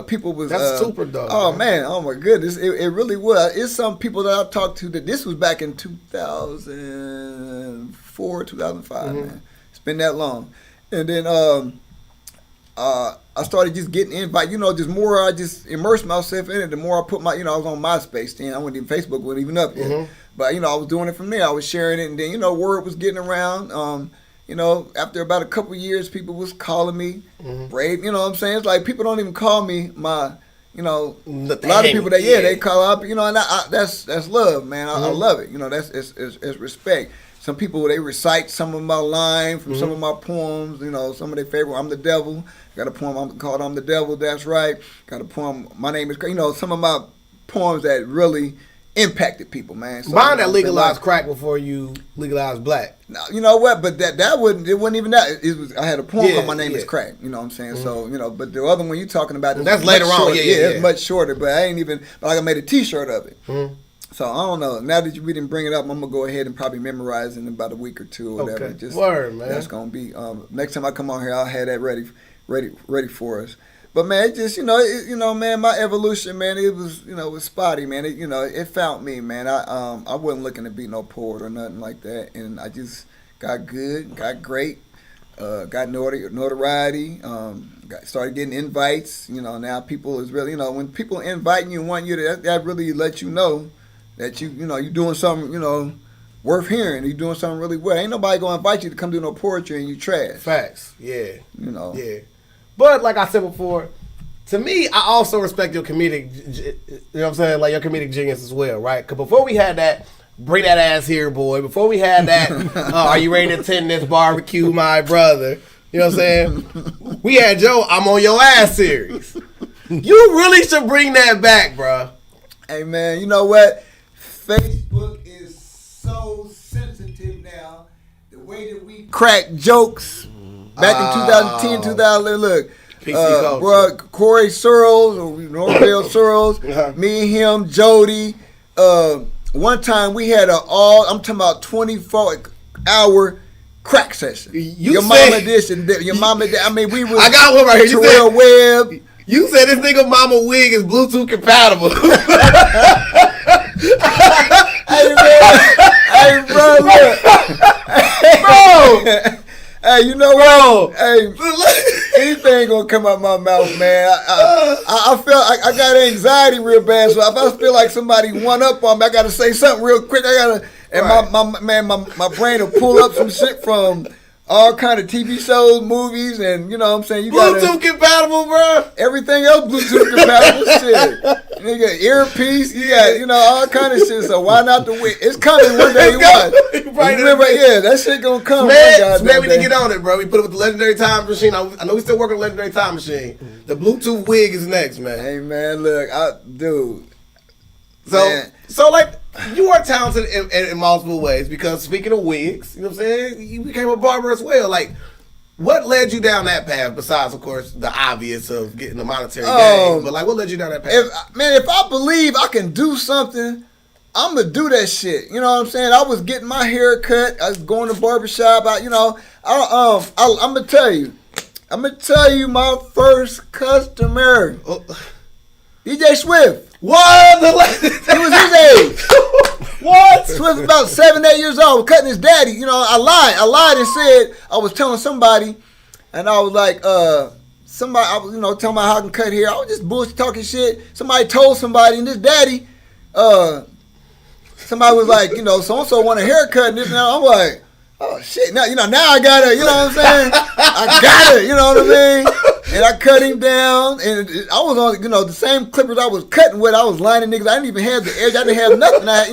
People was... That's super dope. Oh, man. Oh, my goodness. It really was. It's some people that I talked to that this was back in 2004, 2005, man. It's been that long. And then I started just getting invited, just more I just immersed myself in it, the more I put my, I was on MySpace then. I wasn't even, Facebook wasn't even up yet. But, I was doing it from there. I was sharing it, and then, word was getting around. After about a couple of years, people was calling me Brave. You know what I'm saying? It's like people don't even call me my, a lot of people that, they call up, and that's love, man. I love it. That's it's respect. Some people, they recite some of my lines from some of my poems, some of their favorite. I'm the Devil. Got a poem called I'm the Devil, that's right. Got a poem, My Name is, some of my poems that really impacted people, man. So, Mine you that know, legalized crack before you legalized black. Now, you know what? But that wouldn't. It wasn't even that. It was. I had a poem Yeah, called "My Name yeah. Is Crack." You know what I'm saying? So you know. But the other one you talking about is That's much later on. shorter. Yeah, It's much shorter. But I ain't even. But like I made a T-shirt of it. So I don't know. Now that we didn't bring it up, I'm gonna go ahead and probably memorize in about a week or two or whatever. Okay. Just Word, man. That's gonna be. Next time I come on here, I'll have that ready for us. But man, it just man, my evolution, man, it was it was spotty, man. It found me, man. I wasn't looking to be no poet or nothing like that, and I just got good, got great, got notoriety, started getting invites. Now people is really when people inviting you and want you to that really let you know that you're doing something worth hearing. You're doing something really well. Ain't nobody gonna invite you to come do no poetry and you trash. Facts. Yeah. Yeah. But like I said before, to me, I also respect your comedic, your comedic genius as well, right? Because before we had that, bring that ass here, boy. Before we had that, are you ready to attend this barbecue, my brother? You know what I'm saying? We had Joe, I'm on your ass series. You really should bring that back, bro. Hey, man, you know what? Facebook is so sensitive now. The way that we crack jokes back in 2010, 2011, look. PC culture. Bro, Corey Searles, or Norville Searles, me and him, Jody. One time we had I'm talking about 24-hour crack session. Your mama this and that, your mama that. I mean, we was. I got one right here. Terrell Webb. You said this nigga mama wig is Bluetooth compatible. Hey, man. Hey, bro, look. Bro. Hey, you know what? Hey, anything gonna come out my mouth, man. I feel I got anxiety real bad, so if I feel like somebody one up on me, I gotta say something real quick. My brain will pull up some shit from all kind of TV shows, movies, and you know what I'm saying? You got Bluetooth compatible, bro. Everything else Bluetooth compatible shit. Nigga, earpiece, you got, all kind of shit. So why not the wig? It's coming one day. Remember, that shit gonna come. Man, we didn't get on it, bro. We put it with the legendary time machine. I know we still working on the legendary time machine. The Bluetooth wig is next, man. Hey, man, look, dude. So like, you are talented in multiple ways because speaking of wigs, you know what I'm saying? You became a barber as well. Like, what led you down that path besides, of course, the obvious of getting the monetary gain? But like, what led you down that path? If I believe I can do something, I'm gonna do that shit. You know what I'm saying? I was getting my hair cut. I was going to barbershop. I'm gonna tell you. I'm gonna tell you my first customer. DJ Swift. What? He was his age. What? Swift was about 7-8 years old. Cutting his daddy. I lied and said I was telling somebody, and I was like, somebody, I was, telling me how I can cut hair. I was just bullshit talking shit. Somebody told somebody, and this daddy, somebody was like, so and so want a haircut, and this and that. I'm like, oh shit, now I gotta, you know what I'm saying? I got it, you know what I mean? And I cut him down, and I was on, the same clippers I was cutting with. I was lining niggas. I didn't even have the edge. I didn't have nothing. I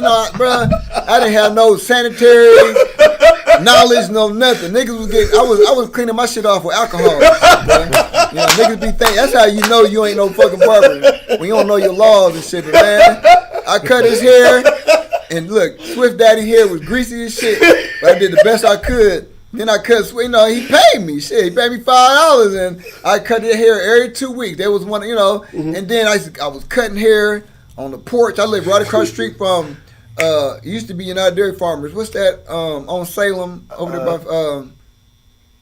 didn't have no sanitary knowledge, no nothing. Niggas was getting. I was cleaning my shit off with alcohol. Niggas be thinking that's how you know you ain't no fucking barber when you don't know your laws and shit. But man, I cut his hair, and look, Swift Daddy hair was greasy as shit. But I did the best I could. Then I cut, he paid me. Shit, he paid me $5, and I cut his hair every 2 weeks. There was one, and then I was cutting hair on the porch. I lived right across the street from, it used to be United Dairy Farmers. What's that, on Salem, over there by,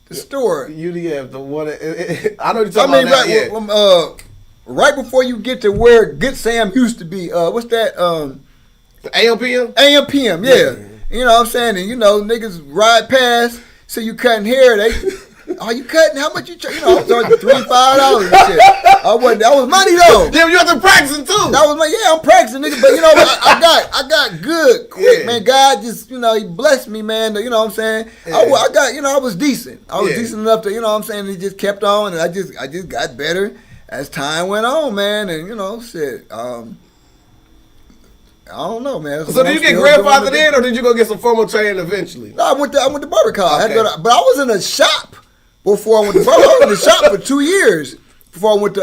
the store? UDF, the one, I know you're talking about now. Right before you get to where Good Sam used to be, what's that, the AMPM? AMPM, yeah. You know what I'm saying? And, niggas ride past. So you cutting hair? Are you cutting? How much you? I was charging $3-5 and shit. That was money though. Damn, you have to practicing too. That was I'm practicing, nigga. But I got good quick, man. God just, he blessed me, man. You know what I'm saying? Yeah. I was decent. I was decent enough to, you know what I'm saying. It just kept on, and I just got better as time went on, man. And shit. I don't know, man. So did you get grandfathered in, or did you go get some formal training eventually? No, I went to barber college. Okay. But I was in a shop before I went to barber. I was in the shop for 2 years before I went to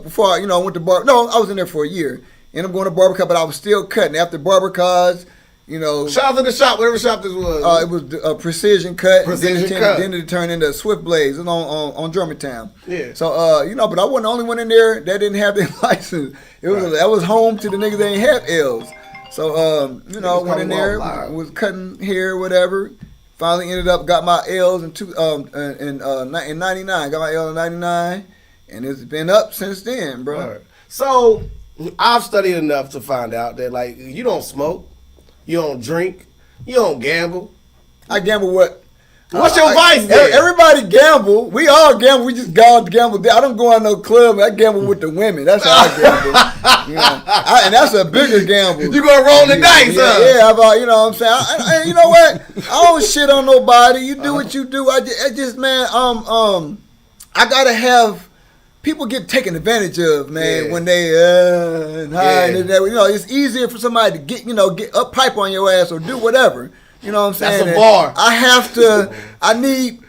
went to barber. No, I was in there for a year, Ended up going to barber cut, but I was still cutting after barber cuts. You know, Shout out to the shop, whatever shop this was. it was a precision cut. Precision then cut. Then it turned into Swift Blades. It was on Germantown. Yeah. So you know, but I wasn't the only one in there that didn't have their license. It was that was home to the niggas that ain't have L's. So you know, Niggas went in there, come was cutting hair, whatever. Finally ended up got my L's in '99. Got my L in '99, and it's been up since then, bro. Right. So I've studied enough to find out that like you don't smoke, you don't drink, you don't gamble. I gamble what? What's your vice then? Everybody gamble. We all gamble. We just gamble. I don't go out no club. I gamble with the women. That's how I gamble. You know, and that's a bigger gamble. You gonna roll the dice, huh? Yeah, you know what I'm saying. I you know what? I don't shit on nobody. You do what you do. I just man, I gotta have. People get taken advantage of, man, when they and high and that. You know, it's easier for somebody to get a pipe on your ass or do whatever. You know what I'm saying? That's a bar. I have to. I need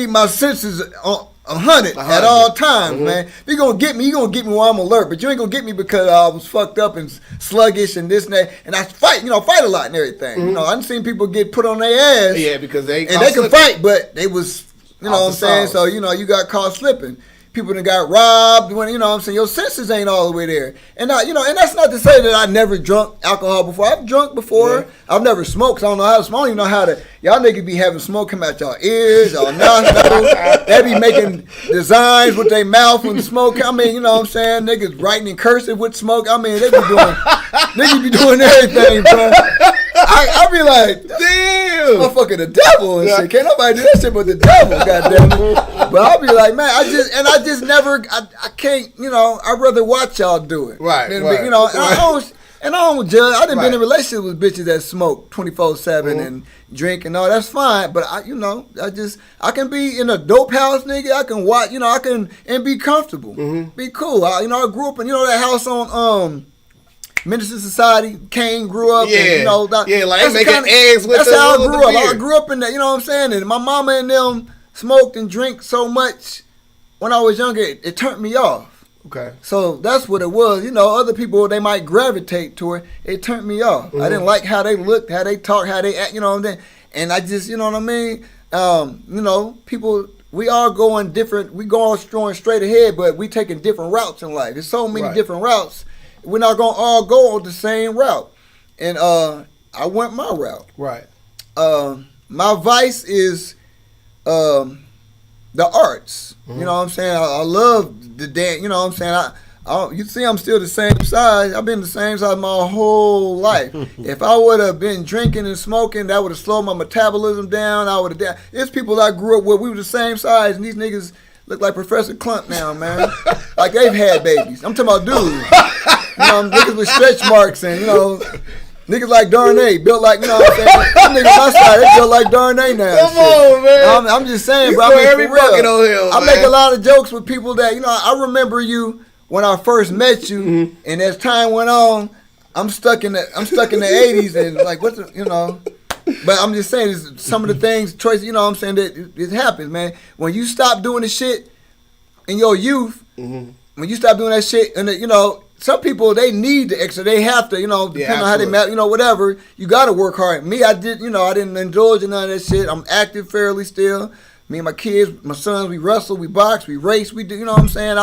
my senses on 100 at all times, man. If you're gonna get me, you're gonna get me while I'm alert. But you ain't gonna get me because I was fucked up and sluggish and this and that. And I fight a lot and everything. You know, I've seen people get put on their ass. Yeah, because they can fight, but they was, you know what I'm saying. So you know, you got caught slipping. People that got robbed when, you know what I'm saying, your senses ain't all the way there. And you know, and that's not to say that I never drunk alcohol before. I've drunk before. Yeah. I've never smoked, 'cause I don't know how to smoke. I don't even know how to. Y'all niggas be having smoke come out y'all ears, y'all nostrils. They be making designs with their mouth when smoke. I mean, you know what I'm saying? Niggas writing in cursive with smoke. I mean, niggas be doing everything, bro. I be like, damn, motherfucker, the devil and shit. Can't nobody do that shit but the devil, goddamn it. But I'll be like, man, I can't, you know, I'd rather watch y'all do it. Right, than, right. You know, right. And I don't judge. I done been in relationships with bitches that smoke 24/7 and drink and all. That's fine. But I can be in a dope house, nigga. I can watch, you know, and be comfortable, be cool. I grew up in, you know, that house on Minister Society. Kane grew up. Yeah, and, you know, like they making eggs with. That's how I grew up. Beer. I grew up in that. You know what I'm saying? And my mama and them smoked and drank so much when I was younger. It turned me off. Okay. So that's what it was. You know, other people, they might gravitate to it. It turned me off. I didn't like how they looked, how they talked, how they act, you know what I'm saying? And I just, you know what I mean? You know, people, we all going different, we going straight ahead, but we taking different routes in life. There's so many different routes. We're not going to all go on the same route. And I went my route. Right. My vice is the arts. You know what I'm saying? I love the dance. You know what I'm saying? You see, I'm still the same size. I've been the same size my whole life. If I would have been drinking and smoking, that would have slowed my metabolism down. I would have. It's people I grew up with. We were the same size, and these niggas look like Professor Clump now, man. Like they've had babies. I'm talking about dudes. You know, niggas with stretch marks and, you know, niggas like Darnay, built like, you know what I'm saying? Them niggas my side, they built like Darnay now. Come on, man. I'm just saying, bro. I I every bucket on him, I make a lot of jokes with people that, you know, I remember you when I first met you, and as time went on, I'm stuck in the 80s and like, what's the, you know. But I'm just saying, some of the things, choices, you know what I'm saying, that it happens, man. When you stop doing the shit in your youth, when you stop doing that shit, and you know, some people, they need the extra. They have to, you know, depending on how they met, you know, whatever. You got to work hard. Me, I didn't indulge in none of that shit. I'm active fairly still. Me and my kids, my sons, we wrestle, we box, we race, we do, you know what I'm saying?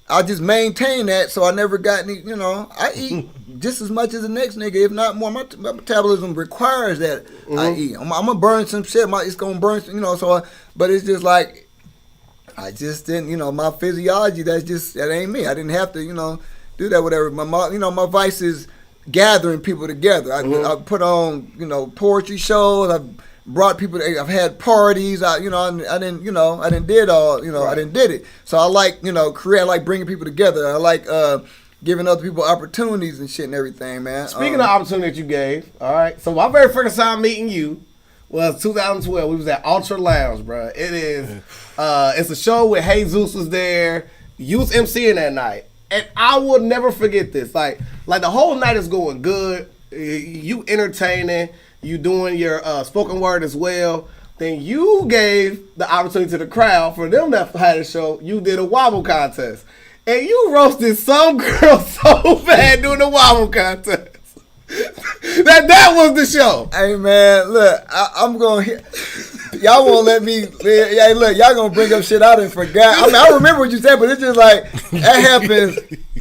I just maintain that, so I never got any, you know, I eat just as much as the next nigga, if not more. My metabolism requires that I eat. I'm going to burn some shit. It's going to burn some, you know, so, but it's just like, I just didn't, you know, my physiology, that ain't me. I didn't have to, you know, do that, whatever. My vice is gathering people together. I put on, you know, poetry shows. I've brought people, I've had parties. I didn't did it. So I like, you know, I like bringing people together. I like giving other people opportunities and shit and everything, man. Speaking of opportunity that you gave, all right, so my very first time meeting you was 2012. We was at Ultra Lounge, bro. It is, it's a show where Jesus was there. You was MCing that night. And I will never forget this. Like the whole night is going good. You entertaining. You doing your spoken word as well. Then you gave the opportunity to the crowd for them that had a show. You did a wobble contest. and you roasted some girl so bad during the wobble contest. that was the show. Hey man, look, I'm going. Y'all won't let me. Hey, look, y'all gonna bring up shit I done forgot. I mean, I remember what you said, but it's just like that happens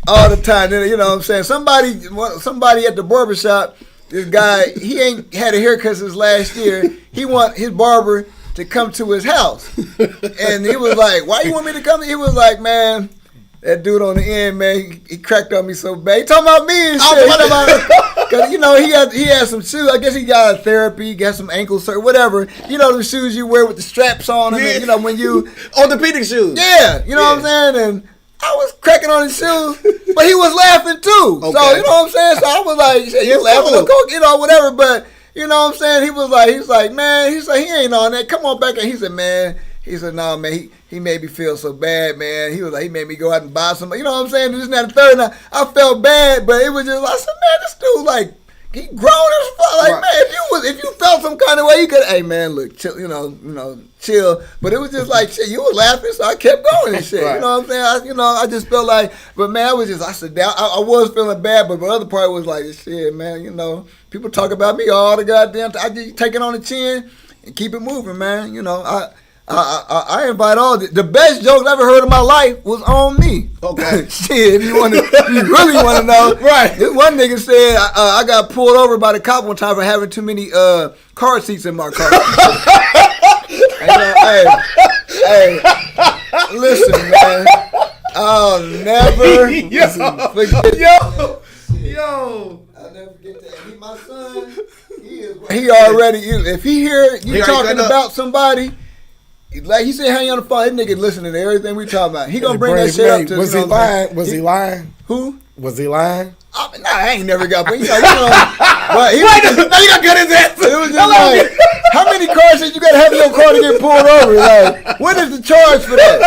all the time. You know what I'm saying? Somebody at the barbershop. This guy, he ain't had a haircut since last year. He want his barber to come to his house, and he was like, "Why you want me to come?" He was like, "Man, that dude on the end, man, he cracked on me so bad. He talking about me and shit. He talking about, cause you know he had some shoes. I guess he got a therapy, got some ankle surgery, whatever. You know the shoes you wear with the straps on them. And, you know when you orthopedic shoes. Yeah, you know what I'm saying. And I was cracking on his shoes, but he was laughing too. Okay. So you know what I'm saying. So I was like, "You laughing, cool. You know, whatever." But you know what I'm saying. He was like, "Man," he's like, "He ain't on that. Come on back." And he said, "Man." He said, "No, man, he made me feel so bad, man." He was like, he made me go out and buy some, you know what I'm saying? This and that and the third. And I felt bad, but it was just, I said, man, this dude, like, he grown as fuck. Like, right. Man, if you felt some kind of way, you could, hey, man, look, chill, you know, chill. But it was just like, shit, you were laughing, so I kept going and shit. Right. You know what I'm saying? I just felt like, but man, I said, I was feeling bad, but the other part was like, shit, man, you know, people talk about me all the goddamn time. I just take it on the chin and keep it moving, man. You know, I invite all the best jokes I ever heard in my life was on me. Okay. Shit, if you really want to know. Right. This one nigga said I got pulled over by the cop one time for having too many car seats in my car. Hey, listen, man. I'll never forget. Yo. I'll never forget that. He my son. He already, if he hear you talking about somebody, like he said, hang on the phone. That nigga listening to everything we talking about. He gonna bring that shit up to. Was he lying? Was he lying? Who? Was he lying? I ain't never got. But you know, but he now you got good his answer. It was just like, how many cars did you gotta have in your car to get pulled over? Like, what is the charge for that?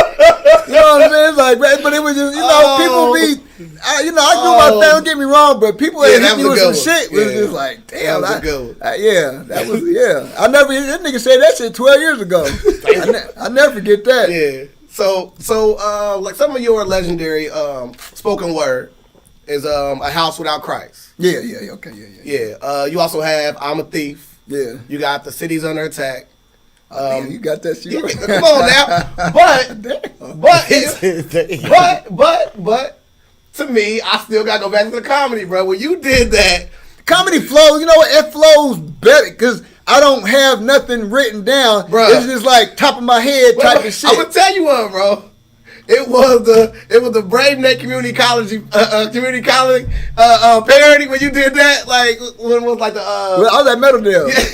You know what I'm saying? It's like, but it was just, you know, people be. I do my thing. Don't get me wrong, but people that hit me with some shit was just like, damn, that was yeah. That nigga said that shit 12 years ago. I never forget that. Yeah. So like some of your legendary spoken word is A House Without Christ. Yeah, okay, yeah. You also have I'm a Thief. Yeah. You got The City's Under Attack. You got that shit. Yeah, come on now. But to me, I still gotta go back to the comedy, bro. When you did that, comedy flows. You know what? It flows better because I don't have nothing written down, bro. It's just like top of my head type of shit. I'm gonna tell you one, bro. It was the Brave Neck Community College parody when you did that. Like when it was like the all that metal deal. Yeah.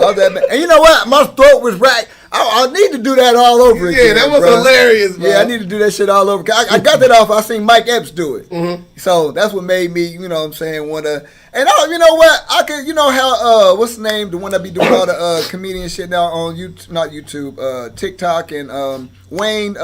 All that, and you know what? My throat was right. I need to do that all over again. Yeah, that was hilarious, bro. Yeah, I need to do that shit all over. I got that off. I seen Mike Epps do it. Mm-hmm. So that's what made me, you know what I'm saying, want to. And you know what? I could, you know how, what's the name? The one that be doing all the comedian shit now on YouTube, not YouTube, TikTok and Wayne.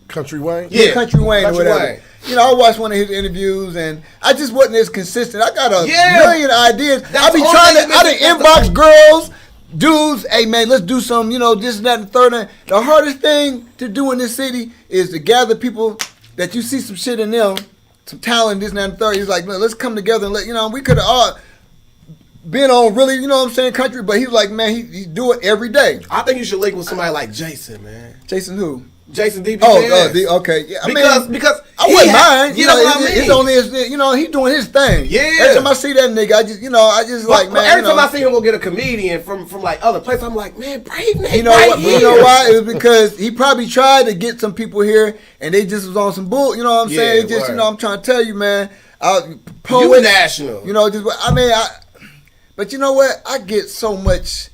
Country Wayne? Yeah, Country Wayne or whatever. Wayne. You know, I watched one of his interviews and I just wasn't as consistent. I got a million ideas. I be trying to, I done inbox girls. Dudes, hey man, let's do some, you know, this and that and the third. The hardest thing to do in this city is to gather people that you see some shit in them, some talent, this and that and the third. He's like, man, let's come together and you know, we could have all been on really, you know what I'm saying, country, but he's like, man, he do it every day. I think you should link with somebody like Jason, man. Jason who? Jason DP. Okay. Yeah, because I wouldn't mind. You know what I mean? It's only his, you know, he's doing his thing. Yeah. Every time I see that nigga, I just like, man. Every time I see him go get a comedian from like other places, I'm like, man, Brave Nate. You know what? You know why? It was because he probably tried to get some people here, and they just was on some bull. You know what I'm saying? It just, you know, I'm trying to tell you, man. You national. You know, just but you know what? I get so much.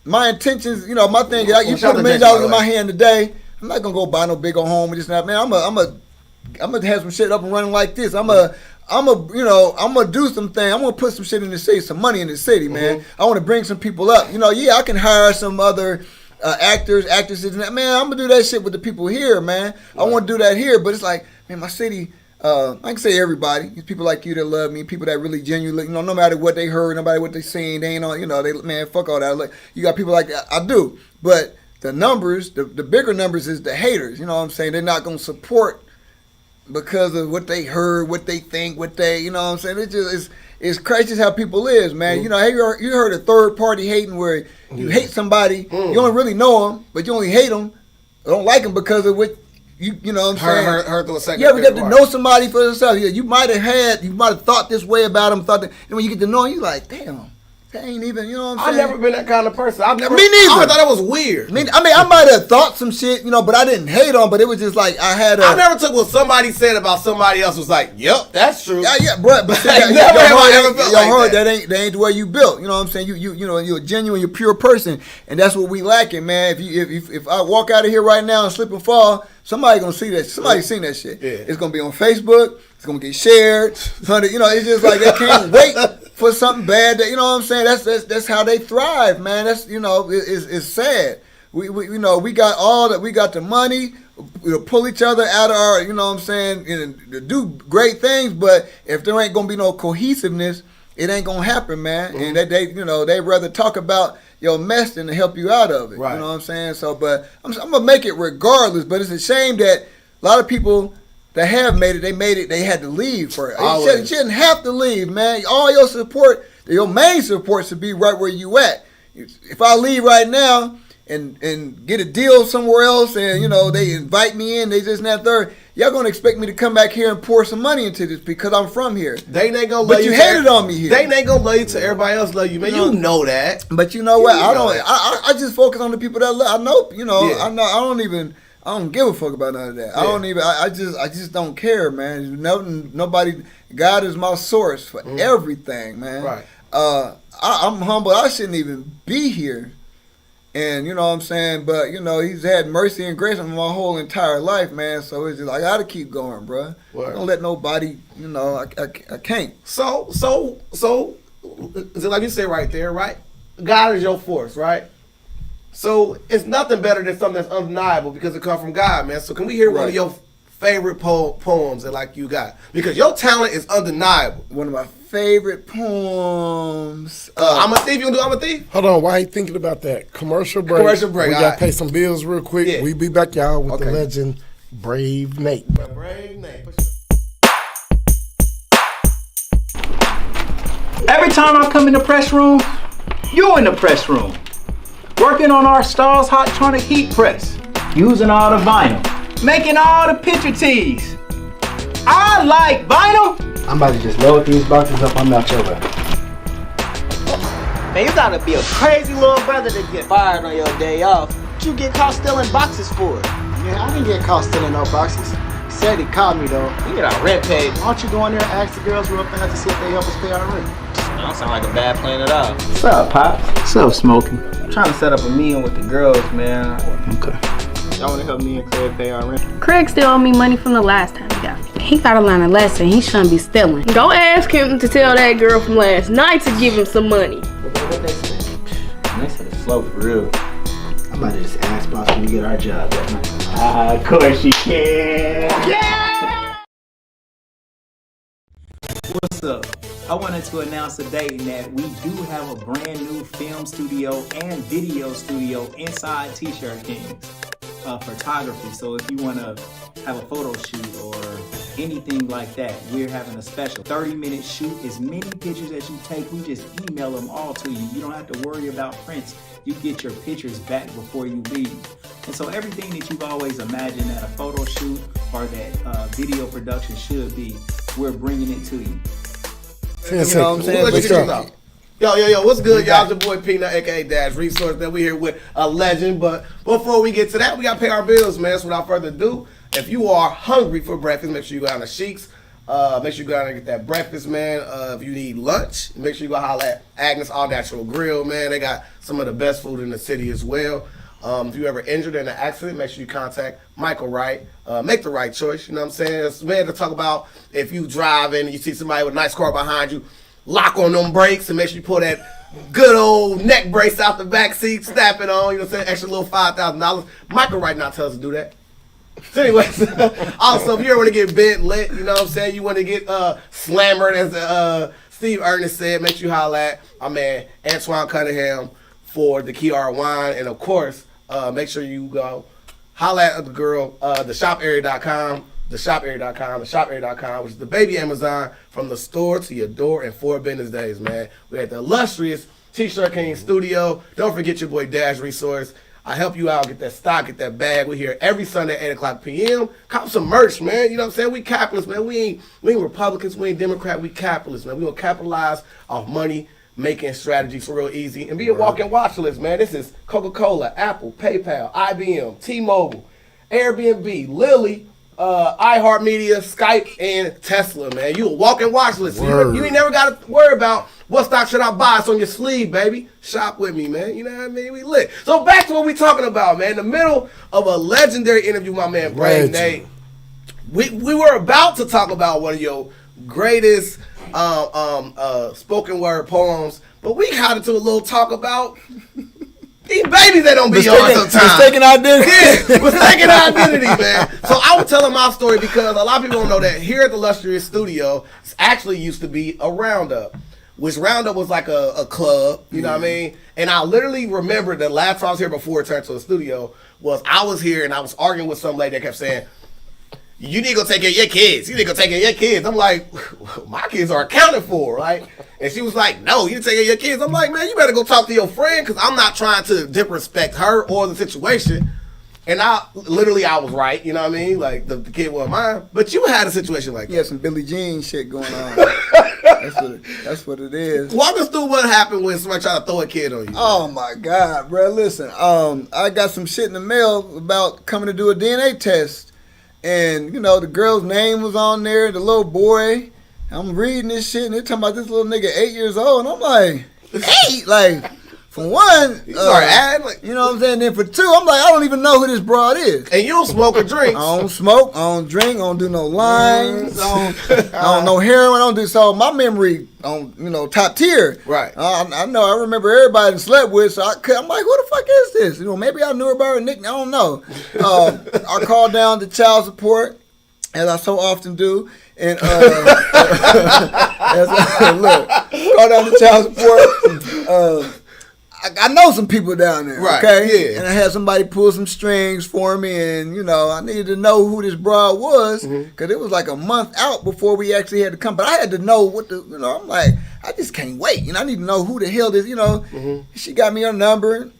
My intentions, you know, my thing is, you put $1 million in my hand today, I'm not gonna go buy no big old home and this and that, man. I'm gonna have some shit up and running like this. I'm gonna do some things. I'm gonna put some shit in the city, some money in the city, man. Mm-hmm. I want to bring some people up. You know, I can hire some other actors, actresses, and that. Man, I'm gonna do that shit with the people here, man. Right. I want to do that here, but it's like, man, my city. I can say everybody. It's people like you that love me, people that really genuinely, you know, no matter what they heard, no matter what they seen, they ain't on, you know, man, fuck all that. Like, you got people like that. I do. But the numbers, the bigger numbers is the haters. You know what I'm saying? They're not gonna support because of what they heard, what they think, what they, you know what I'm saying? It just it's crazy how people is, man. Mm-hmm. You know, you heard a third party hating where you hate somebody, you don't really know them, but you only hate them, don't like them because of what you know what I'm saying? Heard through a second. You ever get to know somebody for yourself? Yeah, you might have thought this way about them, and when you get to know them, you like, damn. That ain't even, you know what I'm saying? I've never been that kind of person. Me neither. I thought it was weird. I might have thought some shit, you know, but I didn't hate on. But it was just like I never took what somebody said about somebody else was like, yep, that's true. Yeah, but Never have I ever felt like that. That ain't the way you built. You know what I'm saying? You know you're a genuine, you're a pure person, and that's what we lacking, man. If I walk out of here right now and slip and fall, somebody gonna see that. Somebody seen that shit. Yeah. It's gonna be on Facebook. It's gonna get shared. You know, it's just like they can't wait for something bad. That, you know what I'm saying? That's how they thrive, man. That's, you know, it's sad. We you know, we got all that. We got the money. We'll pull each other out of our, you know what I'm saying, and do great things. But if there ain't gonna be no cohesiveness, it ain't gonna happen, man. Mm-hmm. And they you know, they rather talk about your mess than to help you out of it. Right. You know what I'm saying? So, but I'm gonna make it regardless. But it's a shame that a lot of people that have made it, they had to leave for it. You shouldn't have to leave, man. All your support, your main support should be right where you at. If I leave right now and get a deal somewhere else and, you know, they invite me in, they just and that third, y'all gonna expect me to come back here and pour some money into this because I'm from here. They ain't gonna love but you. But you hated on me here. They ain't gonna love you till everybody else love you, man. You know that. But you know what? I just focus on the people that love. I know, you know, yeah. I don't give a fuck about none of that. Yeah. I just don't care, man. Nobody. God is my source for everything, man. Right. I'm humble. I shouldn't even be here, and you know what I'm saying. But you know, He's had mercy and grace on my whole entire life, man. So it's just I gotta keep going, bro. I don't let nobody. You know, I can't. So is it like you say right there, right? God is your force, right? So it's nothing better than something that's undeniable because it comes from God, man. So can we hear one of your favorite poems that like you got? Because your talent is undeniable. One of my favorite poems. I'm a thief. You gonna do I'm a thief? Hold on, why are you thinking about that? Commercial break. We gotta pay some bills real quick. Yeah. We be back, y'all, with the legend Brave Nate. Brave Nate. Every time I come in the press room, you in the press room. Working on our Stars Hottronic heat press, using all the vinyl, making all the picture tees. I like vinyl. I'm about to just load these boxes up. I'm out your way. Man, you gotta be a crazy little brother to get fired on your day off. What you get caught stealing boxes for? Yeah, I didn't get caught stealing no boxes. He said he caught me though. We get our rent paid. Why don't you go in there and ask the girls real fast to see if they help us pay our rent? That don't sound like a bad plan at all. What's up, Pops? What's up, Smokey? I'm trying to set up a meeting with the girls, man. Okay. Y'all wanna help me and Craig pay our rent? Craig still owe me money from the last time he got me. He gotta learn a lesson. He shouldn't be stealing. Go ask him to tell that girl from last night to give him some money. What they say? They said it's slow for real. I'm about to just ask boss when we get our job that night. Of course you can. Yeah! What's up? I wanted to announce today that we do have a brand new film studio and video studio inside T-Shirt Kings. Photography. So if you want to have a photo shoot or anything like that, we're having a special 30-minute shoot. As many pictures as you take, we just email them all to you. You don't have to worry about prints. You get your pictures back before you leave. And so everything that you've always imagined that a photo shoot or that video production should be, we're bringing it to you. You know what I'm saying? What's up? Yo, what's good, y'all? It's your boy Peanut, aka Dash Resource. That we here with a legend. But before we get to that, we gotta pay our bills, man. So without further ado, if you are hungry for breakfast, make sure you go down to Shiekhs. Make sure you go down and get that breakfast, man. If you need lunch, make sure you go holler at Agnes All Natural Grill, man. They got some of the best food in the city as well. If you ever injured in an accident, make sure you contact Michael Wright. Make the right choice, you know what I'm saying? It's man to talk about if you driving and you see somebody with a nice car behind you, lock on them brakes and make sure you pull that good old neck brace out the back seat, snap it on, you know what I'm saying? Extra little $5,000. Michael Wright not tells us to do that. So anyways, also if you ever want to get bent lit, you know what I'm saying? You want to get slammered as Steve Ernest said, make sure you holler at my man Antoine Cunningham for the Kiara Wine and of course Make sure you go holla at the girl, theshoparea.com, theshoparea.com, which is the baby Amazon from the store to your door in 4 business days, man. We're at the illustrious T-Shirt King studio. Don't forget your boy Dash Resource. I help you out, get that stock, get that bag. We're here every Sunday at 8 o'clock p.m. Cop some merch, man. You know what I'm saying? We capitalists, man. We ain't Republicans, we ain't Democrat, we capitalists, man. We gonna capitalize off money making strategies for real easy and be a walking watch list, man. This is Coca-Cola, Apple, PayPal, IBM, T-Mobile, Airbnb, Lilly, iHeartMedia, Skype, and Tesla, man. You a walking watch list. You ain't never got to worry about what stock should I buy. It's on your sleeve, baby. Shop with me, man. You know what I mean? We lit. So back to what we talking about, man. In the middle of a legendary interview, my man Brave Nate. We were about to talk about one of your greatest spoken word poems, but we got into a little talk about these babies that don't be on sometimes. Mistaken identity. Yeah, mistaken identity, man. So I was telling my story because a lot of people don't know that here at the Illustrious Studio, it's actually used to be a Roundup, which Roundup was like a club, you know what I mean? And I literally remember the last time I was here before it turned to a studio was I was here and I was arguing with some lady that kept saying, you need to go take care of your kids. You need to go take care of your kids. I'm like, my kids are accounted for, right? And she was like, no, you need to take care of your kids. I'm like, man, you better go talk to your friend because I'm not trying to disrespect her or the situation. And I was right, you know what I mean? Like, the kid wasn't mine. But you had a situation like that. Yeah, some Billie Jean shit going on. That's what it is. Walk us through what happened when somebody tried to throw a kid on you. Oh, my God, bro. Listen, I got some shit in the mail about coming to do a DNA test. And, you know, the girl's name was on there, the little boy. I'm reading this shit, and they're talking about this little nigga 8 years old. And I'm like, 8? Like, for one, you start adding, like, you know what I'm saying? Then for two, I'm like, I don't even know who this broad is. And you don't smoke or drink. I don't smoke, I don't drink, I don't do no lines, I don't know heroin, I don't do, so my memory on, you know, top tier. Right. I know, I remember everybody I slept with, so I'm like, who the fuck is this? You know, maybe I knew her by her nickname, I don't know. I called down to child support, as I so often do, and look, called down to child support. I know some people down there, right, okay? Yeah. And I had somebody pull some strings for me, and, you know, I needed to know who this broad was, because it was like a month out before we actually had to come. But I had to know what the, you know, I'm like, I just can't wait. You know, I need to know who the hell this, you know. She got me her number,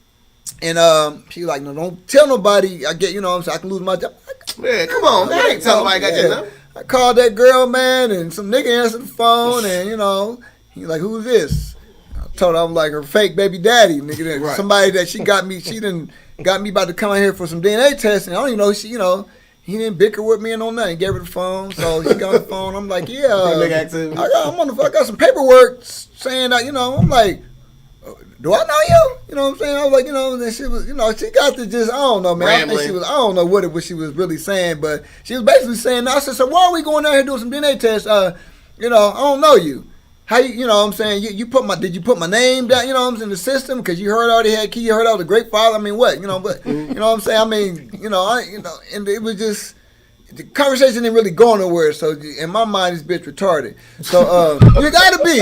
and she was like, no, don't tell nobody I get, you know, so I can lose my job. Man, come on, man. I ain't tell nobody I got your number. I called that girl, man, and some nigga answered the phone, and, you know, he's like, who's this? Told her I'm like her fake baby daddy, nigga. Right. Somebody that she got me about to come out here for some DNA testing. I don't even know she, you know, he didn't bicker with me and no nothing. Gave her the phone, so she got the phone. I'm like, yeah, I got some paperwork saying that, you know. I'm like, do I know you? You know what I'm saying? I was like, you know, and then she was, you know, she got to just, I don't know, man. Rambling. I think I don't know what she was really saying, but she was basically saying, I said, so why are we going out here doing some DNA tests? You know, I don't know you. How you know what I'm saying? Did you put my name down, you know what I'm saying, in the system? Because you heard I already had key, you heard I was a great father. I mean, what? You know, but you know what I'm saying? I mean, you know, and it was just, the conversation didn't really go nowhere. So in my mind, this bitch retarded. So you gotta be.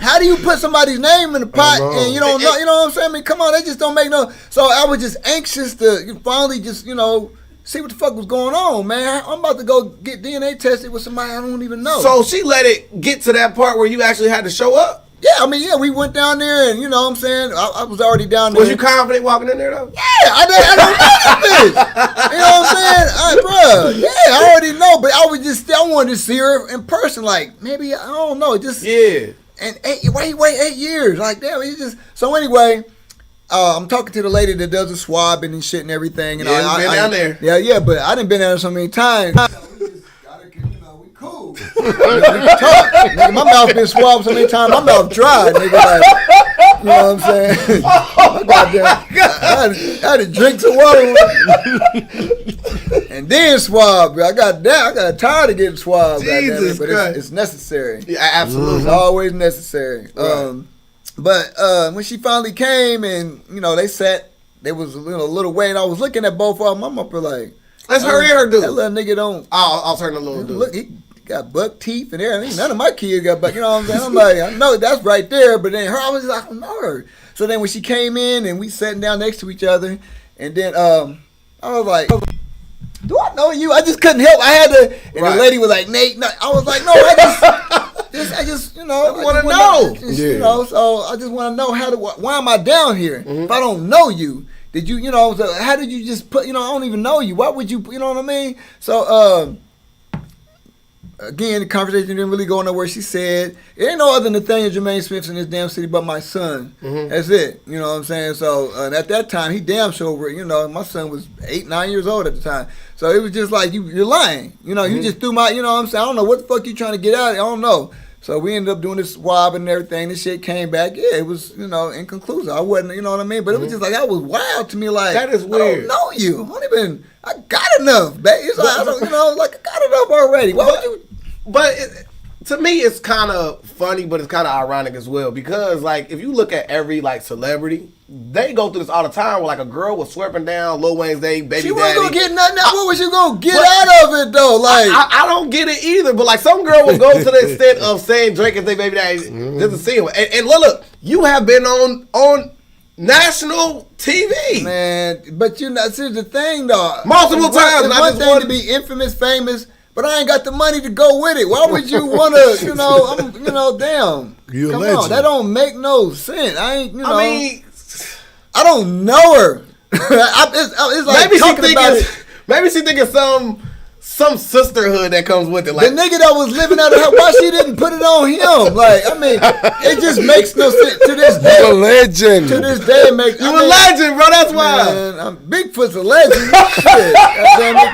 How do you put somebody's name in the pot and you don't know, you know what I'm saying? I mean, come on, they just don't make no. So I was just anxious to finally just, you know, see what the fuck was going on, man. I'm about to go get DNA tested with somebody I don't even know. So she let it get to that part where you actually had to show up? Yeah, I mean, yeah, we went down there and, you know what I'm saying, I was already down there. Was you confident walking in there, though? Yeah, I don't know this bitch. You know what I'm saying? Bruh, yeah, I already know, but I wanted to see her in person, like, maybe, I don't know, just. Yeah. And wait 8 years, like, damn, it's just, so anyway. I'm talking to the lady that does the swabbing and shit and everything. And yeah, been down there. Yeah, but I done been down there so many times. We just gotta, you know, we cool. We talk. Nigga, my mouth been swabbed so many times, my mouth dry, nigga. Like, you know what I'm saying? I had to drink some water and then swab. I got tired of getting swabbed. Jesus but it's necessary. Yeah, absolutely. It's always necessary. Right. But when she finally came and, you know, they was a little way, and I was looking at both of them. I'm up there like, let's hurry her, dude. That little nigga don't. I'll turn the little dude. Look, he got buck teeth and everything. None of my kids got buck. You know what I'm saying? I'm like, I know that's right there, but then her, I was like, I don't know her. So then when she came in and we sat down next to each other, And then I was like, do I know you? I just couldn't help. I had to, and the lady was like, Nate. No. I was like, no, I just you know, I want to know. You know, so I just want to know why am I down here if I don't know you? Did you, you know, so how did you just put, you know, I don't even know you. Why would you, you know what I mean? So, again, the conversation didn't really go nowhere. She said, it ain't no other Nathaniel Jermaine Smiths in this damn city but my son. That's it. You know what I'm saying? So, at that time, he damn sure, you know, my son was 8, 9 years old at the time. So, it was just like, you're lying. You know, you just threw my, you know what I'm saying? I don't know what the fuck you trying to get out of. I don't know. So we ended up doing this swab and everything. This shit came back. Yeah, it was, you know, inconclusive. I wasn't, you know what I mean? But it was just like, that was wild to me. Like, that is weird. I don't know you. I got enough, baby. It's like, I don't, you know, like, I got enough already. Why would you? But to me, it's kind of funny, but it's kind of ironic as well. Because, like, if you look at every, like, celebrity, they go through this all the time where, like, a girl was swerving down Lil Wayne's baby daddy. She wasn't going to get nothing out. What was you going to get out of it, though? Like, I don't get it either. But, like, some girl will go to the extent of saying Drake is their baby daddy just to see him. And look, you have been on national TV. Man, but you know, see the thing, though. Multiple times. It's one thing to be infamous, famous, but I ain't got the money to go with it. Why would you want to, you know, damn. You a Come legend. on, that don't make no sense. I ain't, you know. I mean, I don't know her. It's like maybe talking about it. Maybe she thinking some sisterhood that comes with it. Like, the nigga that was living out of her, why she didn't put it on him? Like, I mean, it just makes no sense to this day. You a legend. To this day, it makes. You a legend, bro. That's why. Man, Bigfoot's a legend. Shit, goddamn it.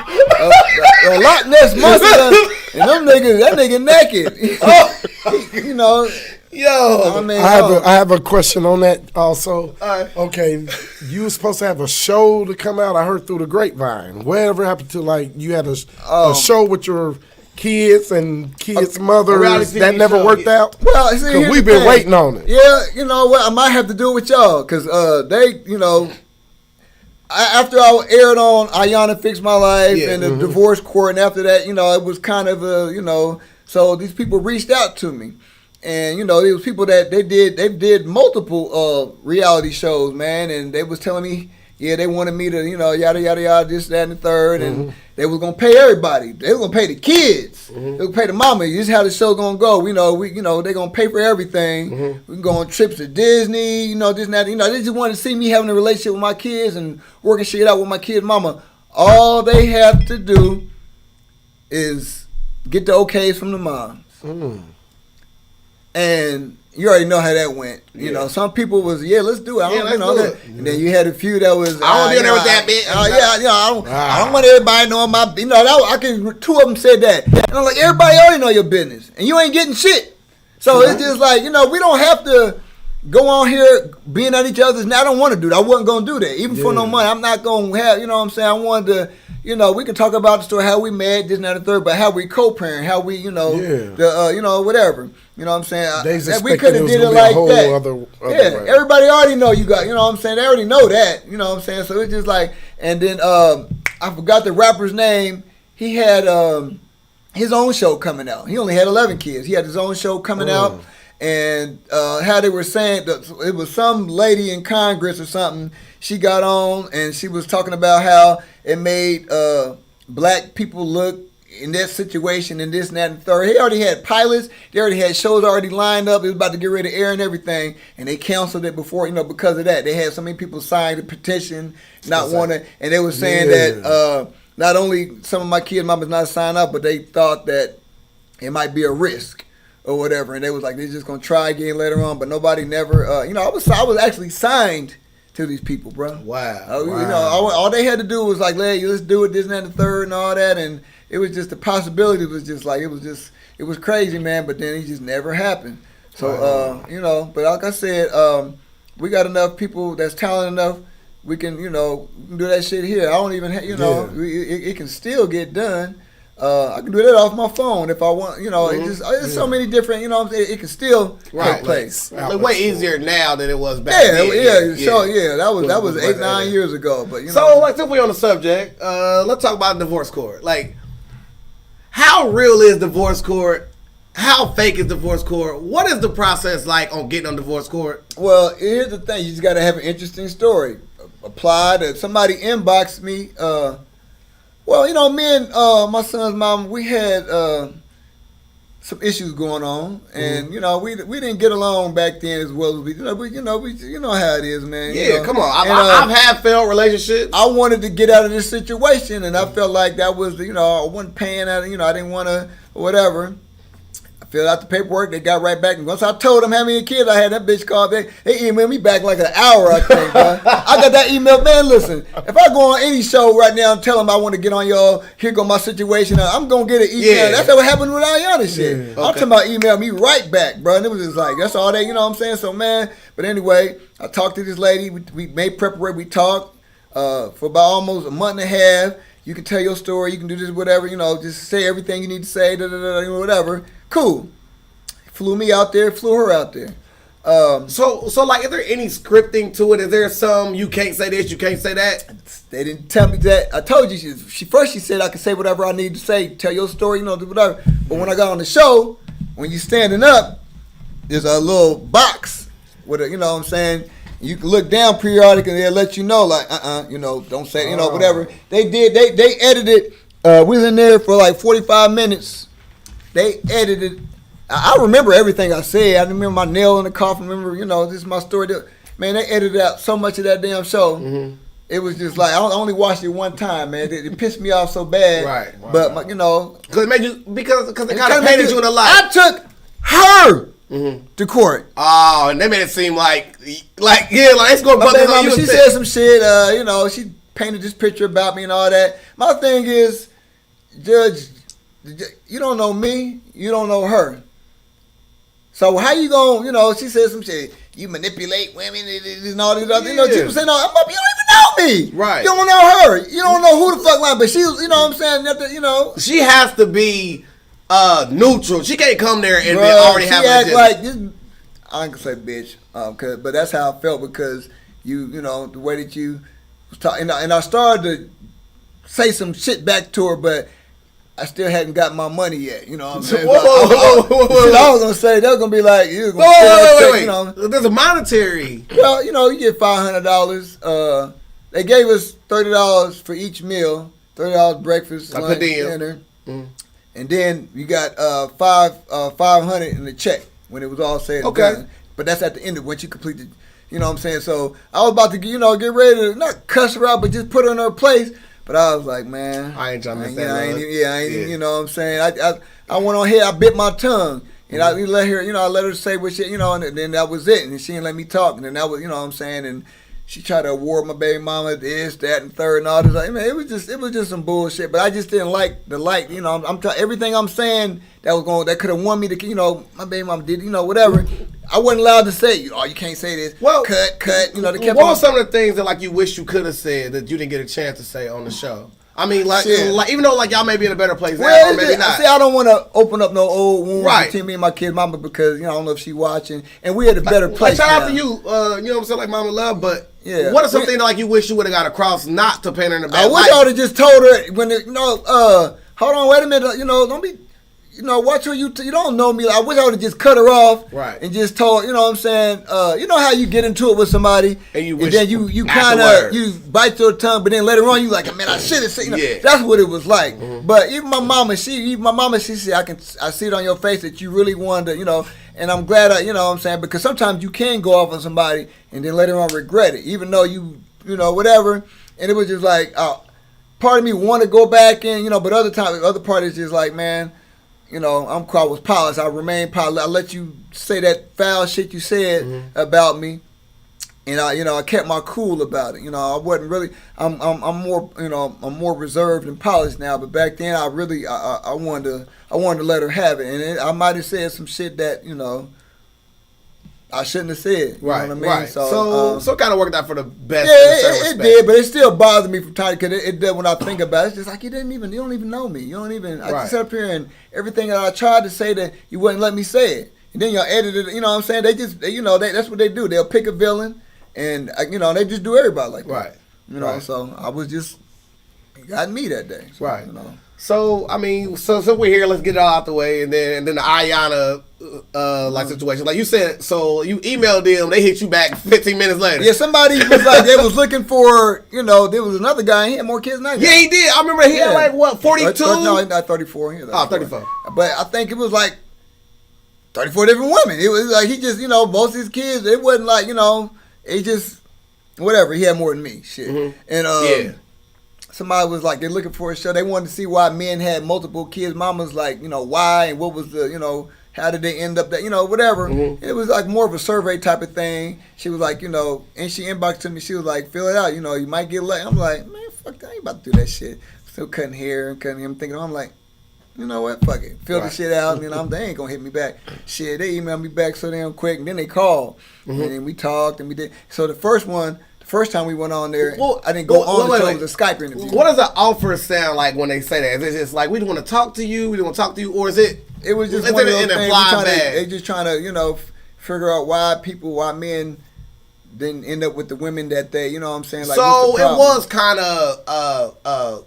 A Loch Ness monster, and them niggas, that nigga naked. You know. Yo, I mean, I have a question on that also. All right. Okay, you were supposed to have a show to come out. I heard through the grapevine. Whatever happened to, like, you had a show with your kids and kids' mothers that never worked out? Well, see, because we've been waiting on it. Yeah, you know what? I might have to do it with y'all because they, you know, after I aired on Ayanna Fix My Life and the divorce court, and after that, you know, it was kind of a, you know, so these people reached out to me. And, you know, there was people that they did multiple reality shows, man, and they was telling me, yeah, they wanted me to, you know, yada, yada, yada, this, that, and the third, and they was going to pay everybody. They were going to pay the kids. They were going to pay the mama. This is how the show going to go. You know, they're going to pay for everything. We can go on trips to Disney, you know, this and that. You know, they just wanted to see me having a relationship with my kids and working shit out with my kid's mama. All they have to do is get the okays from the moms. And you already know how that went. You know, some people was, let's do it. I don't, you know, that. And then you had a few that was, I don't be there with that bitch. I don't want everybody knowing my, you know, two of them said that. And I'm like, everybody already know your business. And you ain't getting shit. So it's just like, you know, we don't have to go on here being at each other's. Now, I don't want to do that. I wasn't going to do that. Even for no money. I'm not going to have, you know what I'm saying? I wanted to, you know, we can talk about the story, how we met, this and that and the third, but how we co-parent, how we, you know, you know, whatever. You know what I'm saying? We could have did it like that. Other everybody already know you got, you know what I'm saying? They already know that, you know what I'm saying? So it's just like, and then I forgot the rapper's name. He had his own show coming out. He only had 11 kids. He had his own show coming out. And how they were saying, it was some lady in Congress or something, she got on and she was talking about how it made black people look in that situation and this and that and third. He already had pilots. They already had shows already lined up. It was about to get ready to air and everything. And they canceled it before, you know, because of that. They had so many people sign the petition, not wanting, and they were saying that not only some of my kids' mamas not sign up, but they thought that it might be a risk or whatever. And they was like, they're just going to try again later on. But nobody never, you know, I was actually signed to these people, bro. Wow. You know, all they had to do was like, let's do it, this and that and the third and all that. And it was just, the possibility was just like, it was crazy, man. But then it just never happened. So, you know, but like I said, we got enough people that's talented enough. We can, you know, do that shit here. I don't even, you know, it can still get done. I can do that off my phone if I want, you know. It's so many different, you know, it can still take place. Like way easier now than it was back then. That was 8-9 years ago. But you know, so like since we're on the subject, let's talk about divorce court. Like, how real is divorce court? How fake is divorce court? What is the process like on getting on divorce court? Well, here's the thing: you just got to have an interesting story. applied. Somebody inboxed me. Well, you know, me and my son's mom, we had some issues going on, and you know, we didn't get along back then as well as we, you know how it is, man. Yeah, you know? come on. And, I've had failed relationships. I wanted to get out of this situation, and I felt like that was, you know, I wasn't paying out. You know, I didn't want to, whatever. I filled out the paperwork. They got right back. And once I told them how many kids I had, that bitch called. They emailed me back like an hour, I think. Bro. I got that email. Man, listen, if I go on any show right now and tell them I want to get on y'all, here go my situation, I'm going to get an email. Yeah. That's what happened with Ayana shit. Yeah. I'm talking about email me right back, bro. And it was just like, that's all they, you know what I'm saying? So, man, but anyway, I talked to this lady. We made preparation. We talked for about almost a month and a half. You can tell your story. You can do this, whatever, you know, just say everything you need to say, whatever. Cool. Flew me out there, flew her out there. So like, is there any scripting to it? Is there some you can't say this, you can't say that? They didn't tell me that. I told you, she said I could say whatever I need to say, tell your story, you know, do whatever. But when I got on the show, when you standing up, there's a little box with a, you know what I'm saying? You can look down periodically and they'll let you know, like, you know, don't say, you know, whatever. They edited, we was in there for like 45 minutes. They edited. I remember everything I said. I remember my nail in the coffin. Remember, you know, this is my story. Man, they edited out so much of that damn show. Mm-hmm. It was just like, I only watched it one time, man. It pissed me off so bad. Right. Wow. But, you know. Because it made you, because it kind of painted you in a light. I took her to court. Oh, and they made it seem like it's going to My bother baby mama, you. she said some shit, you know, she painted this picture about me and all that. My thing is, Judge, you don't know me, you don't know her. So how you gonna, you know, she said some shit, you manipulate women and all these other, you know, people say, no, you don't even know me. Right. You don't know her. You don't know who the fuck like, but she was, you know what I'm saying, nothing, you know. She has to be neutral. She can't come there and already have an agenda. Like this, I ain't gonna say bitch, but that's how I felt because you know, the way that you was talking, and I started to say some shit back to her, but I still hadn't got my money yet, you know what I'm saying? Whoa. I was gonna say they're gonna be like, you gonna wait. You know? There's a monetary. Well, you know, you get $500. They gave us $30 for each meal, $30 breakfast, lunch, dinner, and then you got $500 in the check when it was all said and done. But that's at the end of once you complete the, you know what I'm saying? So I was about to, you know, get ready to not cuss her out, but just put her in her place. But I was like, man, I ain't trying to say that. You know what I'm saying? I went on here, I bit my tongue. And I let her, you know, I let her say what shit, you know, and then that was it. And she didn't let me talk. And then that was, you know what I'm saying? And she tried to award my baby mama this, that, and third, and all this. Like, man, it was just some bullshit. But I just didn't like the light, you know. Everything I'm saying that could have won me to, you know, my baby mama did, you know, whatever. I wasn't allowed to say, oh, you can't say this. Well, cut. You know, they kept. What were some of the things that like you wish you could have said that you didn't get a chance to say on the show? I mean, like even though like y'all may be in a better place now, or maybe not. See, I don't want to open up no old wounds between me and my kid's mama because, you know, I don't know if she's watching, and we're at a better place. Shout out to you, you know what I'm saying, like Mama Love, but what are some things that, like you wish you would have got across not to paint her in the bad light? I wish I would have just told her when, you know, hold on, wait a minute, you know, don't be. You know, watch who you don't know me. I wish I would have just cut her off and just told, you know what I'm saying? You know how you get into it with somebody and then you kind of, you bite your tongue, but then later on you like, man, I should have said, you know, that's what it was like. Mm-hmm. But even my mama, she said, I see it on your face that you really wanted to, you know, and I'm glad, you know what I'm saying? Because sometimes you can go off on somebody and then later on regret it, even though you know, whatever. And it was just like, part of me want to go back in, you know, but other part is just like, man, you know, I was polished. I remain polished. I let you say that foul shit you said about me, and I kept my cool about it. You know, I wasn't really. I'm more, you know, I'm more reserved and polished now. But back then, I wanted to let her have it, and I might have said some shit that, you know, I shouldn't have said. You know what I mean? Right. So it kind of worked out for the best. Yeah, it did, but it still bothered me from time because it did when I think about it. It's just like you don't even know me. You don't even. I just sat up here and everything that I tried to say that you wouldn't let me say it, and then y'all edited it. You know what I'm saying? That's what they do. They'll pick a villain, and you know, they just do everybody like that. Right. You know, so I was just, it got me that day. So, right. You know. So I mean, so we're here. Let's get it all out the way, and then the Ayana like situation, like you said. So you emailed them, they hit you back 15 minutes later. Yeah, somebody was like they was looking for, there was another guy. He had more kids than I did. Yeah, he did. I remember he had like what 42. No, not 34. He had 34. But I think it was like 34 different women. It was like he just most of his kids. It wasn't like it just whatever. He had more than me. Shit. And somebody was like, they're looking for a show. They wanted to see why men had multiple kids. Mama's like, why and what was the, how did they end up that, whatever. It was like more of a survey type of thing. She was like, and she inboxed to me. She was like, fill it out. You might get late. I'm like, man, fuck that. I ain't about to do that shit. Still cutting hair and cutting him. I'm like, you know what? Fuck it. Fill the shit out. And they ain't going to hit me back. Shit, they emailed me back so damn quick. And then they called. And then we talked and we did. So the first time we went on there, I didn't go on until it was a Skype interview. What does the offer sound like when they say that? Is it just like, we want to talk to you, or is it? It was just one of those things. They just trying to, figure out why men didn't end up with the women that they, you know what I'm saying? Like, so it was kind of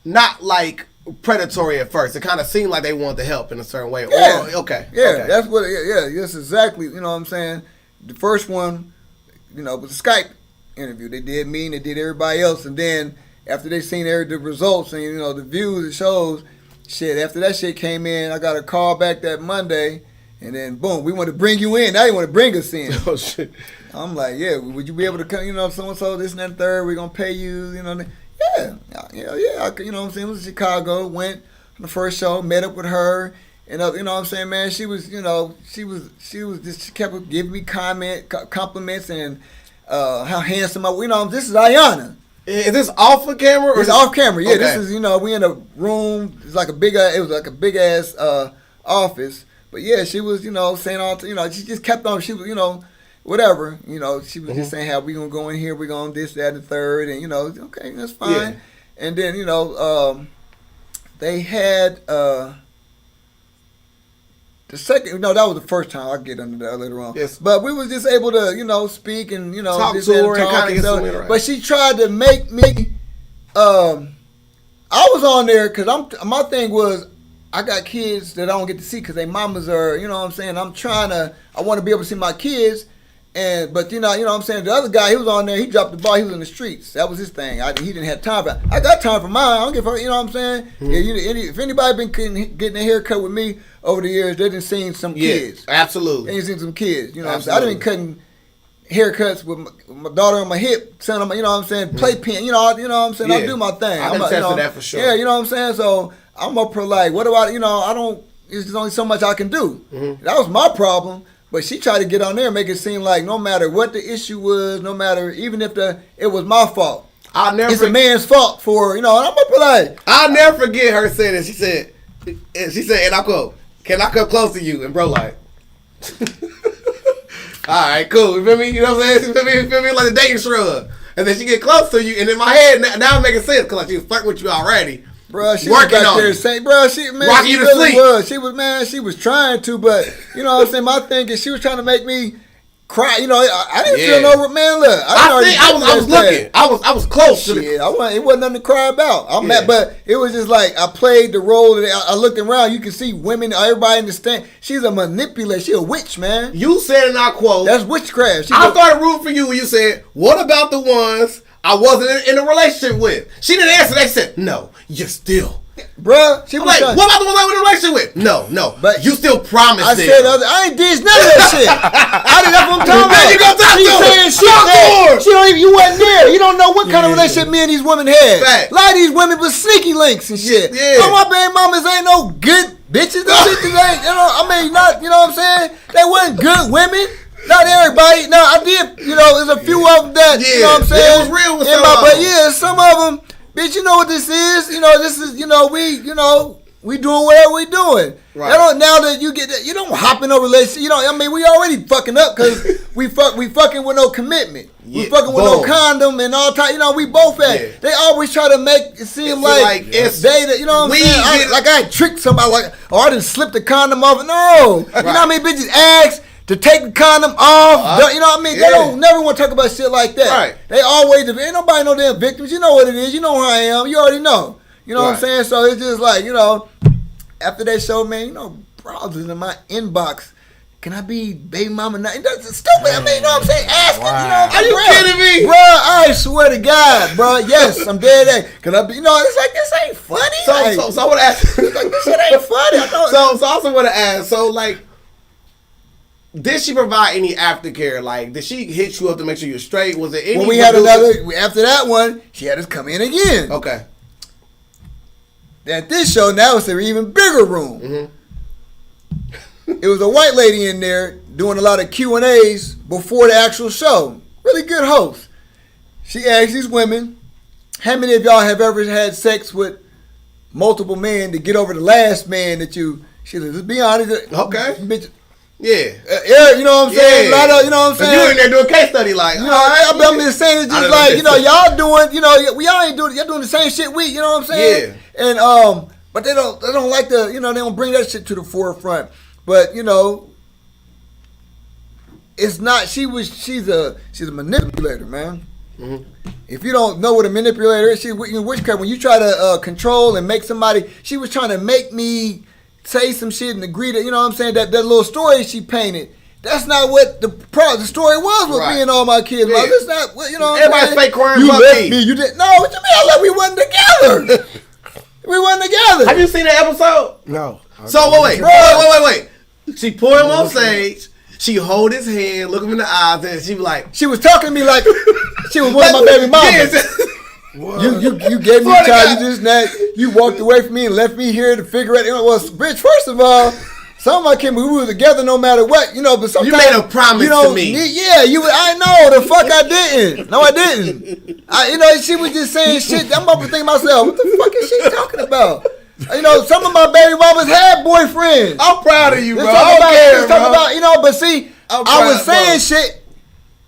not like predatory at first. It kind of seemed like they wanted to help in a certain way. Yeah. Okay. That's what. Yeah, that's exactly. You know what I'm saying? The first one. It was a Skype interview. They did me and they did everybody else. And then after they seen the results and, the views, the shows, shit, after that shit came in, I got a call back that Monday. And then, boom, we want to bring you in. Now you want to bring us in. Oh, shit. I'm like, yeah, would you be able to come, so-and-so, this and that, third, we're going to pay you, Yeah. You know what I'm saying? It was Chicago, went on the first show, met up with her. And you know what I'm saying, man, she was just, she kept giving me compliments and how handsome I, this is Ayana. Is this off of camera? It's off camera, yeah. Okay. This is, we in a room, it was like a big ass office. But yeah, she was, saying all, she just kept on, she was, whatever, she was just saying how we gonna go in here, we gonna this, that, and the third, and okay, that's fine. Yeah. And then, they had, the second, that was the first time. I'll get into that later on. Yes. But we was just able to, speak and, talk to her and kind of get some right. But she tried to make me, I was on there because my thing was, I got kids that I don't get to see because their mamas are, you know what I'm saying? I want to be able to see my kids. But you know what I'm saying? The other guy, he was on there, he dropped the ball, he was in the streets. That was his thing. He didn't have time for it. I got time for mine. I don't give a, you know what I'm saying? If anybody been getting a haircut with me over the years, they done seen some kids. Absolutely. They done seen some kids. You know what I'm saying? I done been cutting haircuts with my daughter on my hip, son on my, you know what I'm saying? Playpen, you know what I'm saying? I do my thing. I can attest to that for sure. Yeah, you know what I'm saying? So I'm up for like, what do I don't, there's only so much I can do. That was my problem. But she tried to get on there and make it seem like no matter what the issue was, no matter, even if it was my fault. It's a man's fault for, and I'm up for like. I'll never forget her saying this. She said, and I quote, "Can I come close to you?" And bro like, all right, cool. You feel me? You know what I'm saying? You feel me? Like the dating shrug. And then she get close to you, and in my head, now it making sense because like she was flirting with you already. Bro, she was back there saying, bro, she really was. She was trying to, but you know what I'm saying? My thing is she was trying to make me cry. I didn't feel no, man, look. I was looking. I was close to it. It wasn't nothing to cry about. I'm mad, but it was just like I played the role. I looked around. You can see women, everybody in the stand. She's a manipulator. She a witch, man. You said in our quote. That's witchcraft. I started rooting for you when you said, what about the ones I wasn't in a relationship with? She didn't answer. They said, no, you're still. Bruh, she was like, what about the ones I was in a relationship with? No, but you still promised I said, I ain't did none of that shit. That's what I'm talking about. You gonna talk to her. She don't even, you wasn't there. You don't know what kind of relationship me and these women had. Fact. A lot of these women was sneaky links and shit. Yeah. My baby mamas ain't no good bitches. Them bitches ain't, not, you know what I'm saying? They wasn't good women. Not everybody. No, I did, there's a few of them that, you know what I'm saying? It was real with some of them. But yeah, some of them, bitch, you know what this is? This is, we doing whatever we doing. Right. Now that you get that, you don't hop in no relationship. We already fucking up because we fucking with no commitment. We fucking with no condom and all time. We both at. Yeah. They always try to make it seem like it's they that, you know what I'm saying? I tricked somebody like, I didn't slip the condom off. No. Right. You know how many bitches ask to take the condom off, you know what I mean? Yeah. They don't never want to talk about shit like that. Right. They always, ain't nobody no damn victims. You know what it is. You know who I am. You already know. You know what I'm saying? So it's just like, you know, after that show, man, you know, bros in my inbox. Can I be baby mama? That's stupid. I mean, you know what I'm saying? Asking, you know, Are you kidding me? Bro, I swear to God, bro. Yes, I'm dead ass. Can I be, you know, it's like, this ain't funny. So I want to ask. It's like, this shit ain't funny. So I also want to ask, so like, did she provide any aftercare? Like, did she hit you up to make sure you're straight? Was it any? When we had after that one, she had us come in again. Okay. At this show, now it's an even bigger room. Mm-hmm. It was a white lady in there doing a lot of Q&As before the actual show. Really good host. She asked these women, how many of y'all have ever had sex with multiple men to get over the last man that you... She said, let's be honest. Okay. Bitch, yeah. You know what I'm saying? Yeah. You know what I'm saying? You in there doing case study like... You know, I'm just saying, it's just like, you know, y'all doing, you know, y'all ain't doing, y'all doing the same shit you know what I'm saying? Yeah. And, but they don't like the, you know, they don't bring that shit to the forefront. But, you know, it's not, she's a manipulator, man. Mm-hmm. If you don't know what a manipulator is, she's witchcraft. When you try to control and make somebody, she was trying to make me say some shit and agree to, you know what I'm saying, that little story she painted. That's not what the story was with me and all my kids. Yeah. Like, it's not, you know what I'm saying? Everybody's fake crying you about left me. You didn't. No, what you mean? I left, we wasn't together. We wasn't together. Have you seen that episode? No. So wait. She pulled him on stage. She hold his hand, look him in the eyes, and she was like, she was talking to me like she was one of my baby mamas. You gave me time. You walked away from me and left me here to figure out. Well, bitch. First of all, some of my kids, we were together no matter what, you know. But sometimes you made a promise to me. Yeah, I know the fuck I didn't. No, I didn't. You know, she was just saying shit. I'm about to think myself, what the fuck is she talking about? You know, some of my baby mamas had boyfriends. I'm proud of you, bro. Let's talk about, you know, but see, I was saying shit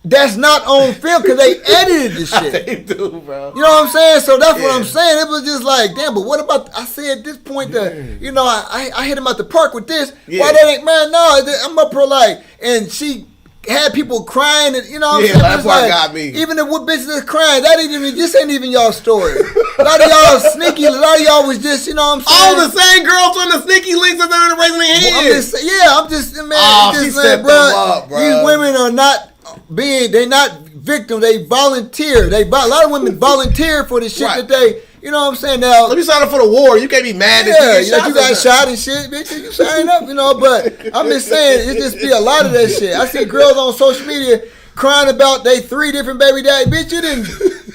that's not on film because they edited the shit. They do, bro. You know what I'm saying? So that's what I'm saying. It was just like, damn, but what about, I said at this point that, you know, I hit him at the park with this. Yeah. Why that ain't, man, no, I'm up here like, and she had people crying, and you know what I'm saying? That's what got me. Even the bitches that's crying, this ain't even y'all story. A lot of y'all sneaky, a lot of y'all was just, you know what I'm saying? All the same girls on the sneaky links that they're raising their hands. I'm just, man, she set them up, bro. These women are not they're not victims, they volunteer. A lot of women volunteer for the shit that they, you know what I'm saying? Now, let me sign up for the war. You can't be mad that you got shot and shit, bitch. You sign up, you know. But I'm just saying, it just be a lot of that shit. I see girls on social media crying about they 3 different baby daddy. Bitch, you didn't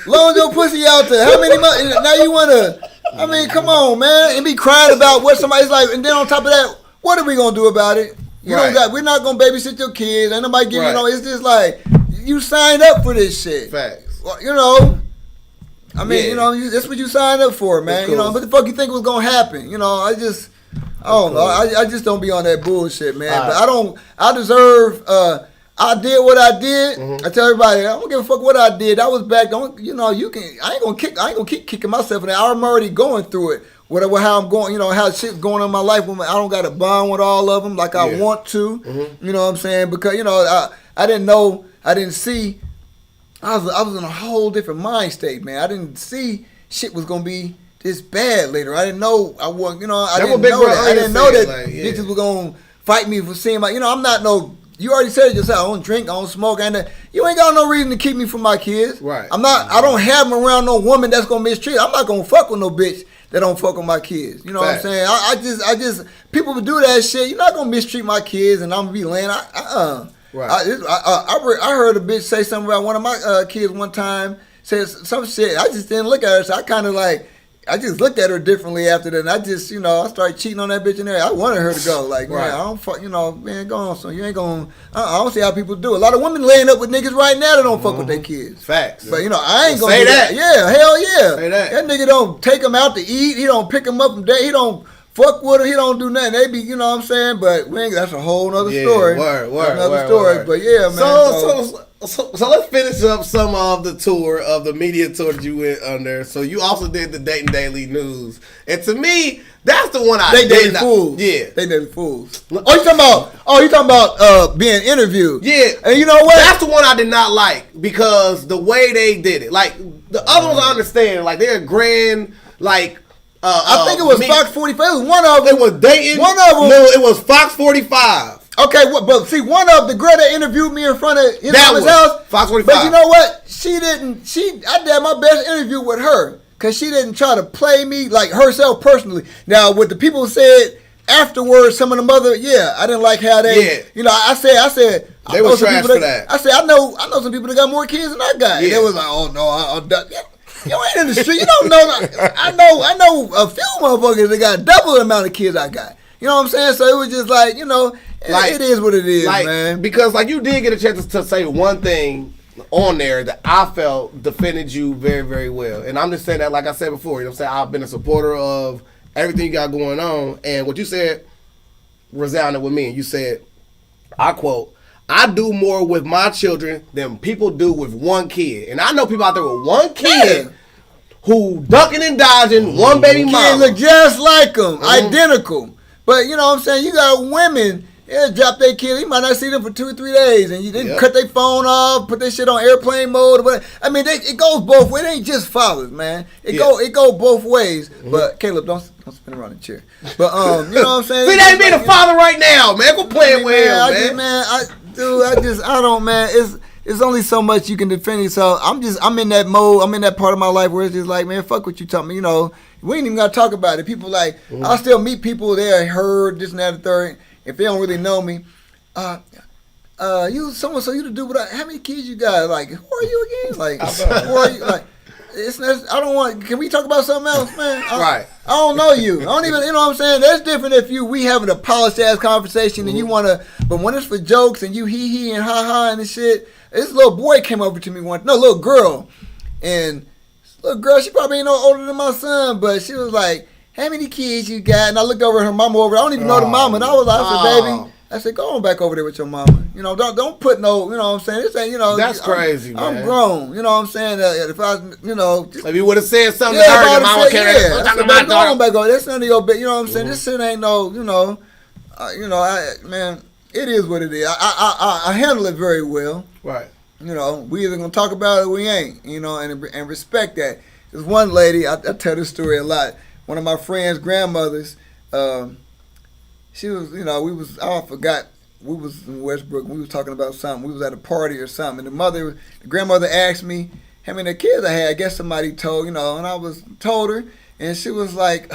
loan your pussy out to how many months? Now you wanna? I mean, come on, man, and be crying about what somebody's like. And then on top of that, what are we gonna do about it? We're not gonna babysit your kids. Ain't nobody giving you know. It's just like you signed up for this shit. Facts. Well, you know. I mean, you know, that's what you signed up for, man. Cool. You know, what the fuck you think was gonna happen? You know, I don't know. I just don't be on that bullshit, man. But I deserve. I did what I did. Mm-hmm. I tell everybody, I don't give a fuck what I did. I was back. I ain't gonna keep kicking myself in there. I'm already going through it. Whatever, how I'm going, you know, how shit's going on in my life. I don't got to bond with all of them like I want to. Mm-hmm. You know what I'm saying? Because, you know, I didn't know, I didn't see. I was in a whole different mind state, man. I didn't see shit was gonna be this bad later. I didn't know I didn't know that bitches were gonna fight me for seeing my. You know, I'm not no. You already said it yourself. I don't drink. I don't smoke. You ain't got no reason to keep me from my kids. Right. I'm not. I don't have them around no woman that's gonna mistreat. I'm not gonna fuck with no bitch that don't fuck with my kids. You know what I'm saying? I just people would do that shit. You're not gonna mistreat my kids, and I'm gonna be laying. Right. I heard a bitch say something about one of my kids one time. Said some shit. I just didn't look at her. So I kind of like. I just looked at her differently after that. And I just, you know, I started cheating on that bitch in there. I wanted her to go. Like, man, I don't fuck, you know, man, go on. So you ain't going to, I don't see how people do it. A lot of women laying up with niggas right now that don't fuck with their kids. Facts. But, you know, I ain't going to say that. Yeah, hell yeah. Say that. That nigga don't take them out to eat. He don't pick them up from day. He don't fuck with them. He don't do nothing. They be, you know what I'm saying? But that's a whole nother story. Word. But yeah, man. So let's finish up some of the tour of the media tour that you went under. So you also did the Dayton Daily News, and to me, that's the one They Daily Fools. Yeah, They Daily Fools. You talking about being interviewed? Yeah, and you know what? That's the one I did not like because the way they did it. Like the other ones, I understand. Like they're grand. Like I think it was Fox 45. It was one of them. It was dating. One of them. No, it was Fox 45. Okay, but see, one of the girl that interviewed me in front of his mama's house, Fox 45. But you know what? I did my best interview with her because she didn't try to play me like herself personally. Now, what the people said afterwards, some of them other, I didn't like how they, I said, they were trash for that. I said, I know some people that got more kids than I got. And they was like, oh no, I'll you ain't in the street. You don't know. I know a few motherfuckers that got double the amount of kids I got. You know what I'm saying? So it was just like, it is what it is, man. Because like you did get a chance to say one thing on there that I felt defended you very, very well. And I'm just saying that, like I said before, I'm saying I've been a supporter of everything you got going on. And what you said resounded with me. And you said, I quote, I do more with my children than people do with one kid. And I know people out there with one kid who ducking and dodging one baby mama. Kids look just like them, identical. But you know what I'm saying? You got women, they'll drop their kids. You might not see them for 2 or 3 days. And you didn't cut their phone off, put their shit on airplane mode. Or whatever. I mean, it goes both ways. It ain't just fathers, man. It go both ways. But Caleb, don't spin around the chair. But you know what I'm saying? See, that ain't being a father right now, man. Go play with him, man. I don't, man. It's only so much you can defend yourself. I'm in that mode. I'm in that part of my life where it's just like, man, fuck what you talking. You know, we ain't even gotta talk about it. People like, I still meet people there, heard this and that and the third. If they don't really know me, you so you to do what? How many kids you got? Like, who are you again? Like, who are you? Like, I don't want. Can we talk about something else, man? I don't know you. I don't even. You know what I'm saying? That's different if we having a polished ass conversation and you wanna. But when it's for jokes and you hee and ha ha and this shit. This little boy came over to me little girl, and this little girl, she probably ain't no older than my son, but she was like, how many kids you got? And I looked over at her mama I don't even know the mama, and I was like, I said, baby, I said, go on back over there with your mama. You know, don't put no, you know what I'm saying? This ain't, That's crazy, man. I'm grown, you know what I'm saying? If I, if you would have said something to her, your mama can't talk about go on back over. That's none of your bit, you know what I'm saying? This shit ain't no, man. It is what it is. I handle it very well. Right. We either gonna talk about it or we ain't. And respect that. There's one lady, I tell this story a lot. One of my friend's grandmothers, she was, I forgot. We was in Westbrook. We was talking about something. We was at a party or something. And the grandmother asked me how many kids I had. I guess somebody told, and I told her, and she was like,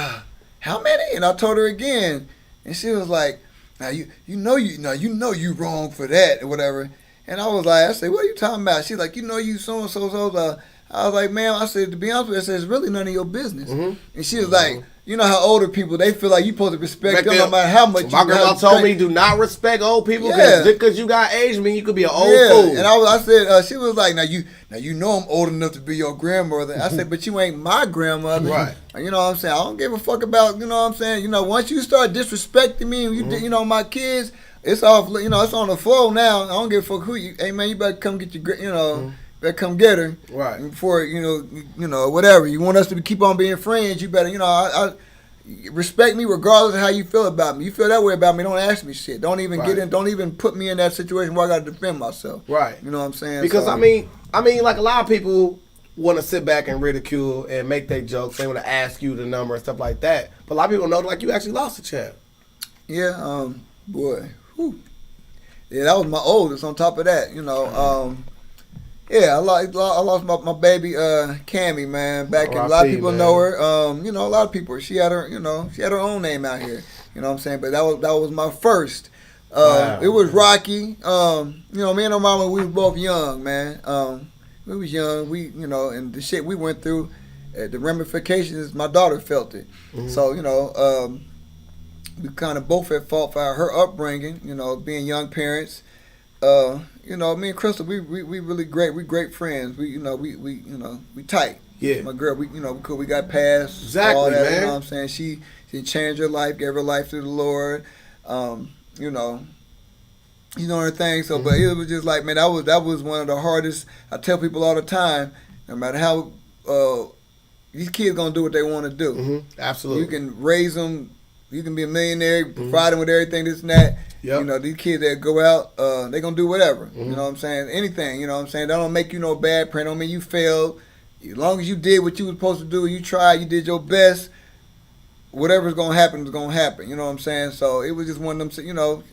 how many? And I told her again, and she was like, now you wrong for that or whatever. And I was like, I said, what are you talking about? She's like, you so and so. I was like, ma'am, I said, to be honest with you, I said, it's really none of your business. And she was like, you know how older people, they feel like you supposed to respect them no matter how much my grandma told me, do not respect old people because you got age mean you could be an old fool. And I said, she was like, now you know I'm old enough to be your grandmother. I said, but you ain't my grandmother. Right. You know what I'm saying? I don't give a fuck about, you know what I'm saying? Once you start disrespecting me and my kids, it's off, it's on the floor now. I don't give a fuck who you, hey man, you better come get your, better come get her. Right. Before, whatever. You want us to keep on being friends, you better, I respect me regardless of how you feel about me. You feel that way about me, don't ask me shit. Don't even don't even put me in that situation where I gotta defend myself. Right. You know what I'm saying? Because I mean, like a lot of people want to sit back and ridicule and make their jokes. They want to ask you the number and stuff like that. But a lot of people know like you actually lost a child. Yeah, boy. Whew. Yeah, that was my oldest. On top of that, I lost my baby Cammy, man. Back in, a lot of people know her. A lot of people. She had her, she had her own name out here. You know what I'm saying? But that was my first. Wow. It was rocky. Me and her mama, we was both young, man. We was young. We, and the shit we went through, the ramifications, my daughter felt it. So, we kind of both at fault for her upbringing, being young parents. Me and Crystal, we really great. We great friends. We tight. Yeah. My girl, we got past exactly, all that. Man. You know what I'm saying? She changed her life, gave her life to the Lord. Her thing. So, but it was just like, man, that was one of the hardest. I tell people all the time, no matter how these kids gonna do what they want to do. Absolutely. You can raise them. You can be a millionaire, provide them with everything, this and that. Yep. These kids that go out, they going to do whatever. You know what I'm saying? Anything, you know what I'm saying? That don't make you no bad parent. Don't mean you failed. As long as you did what you was supposed to do, you tried, you did your best, whatever's gonna happen is gonna happen. You know what I'm saying? So it was just one of them. You know,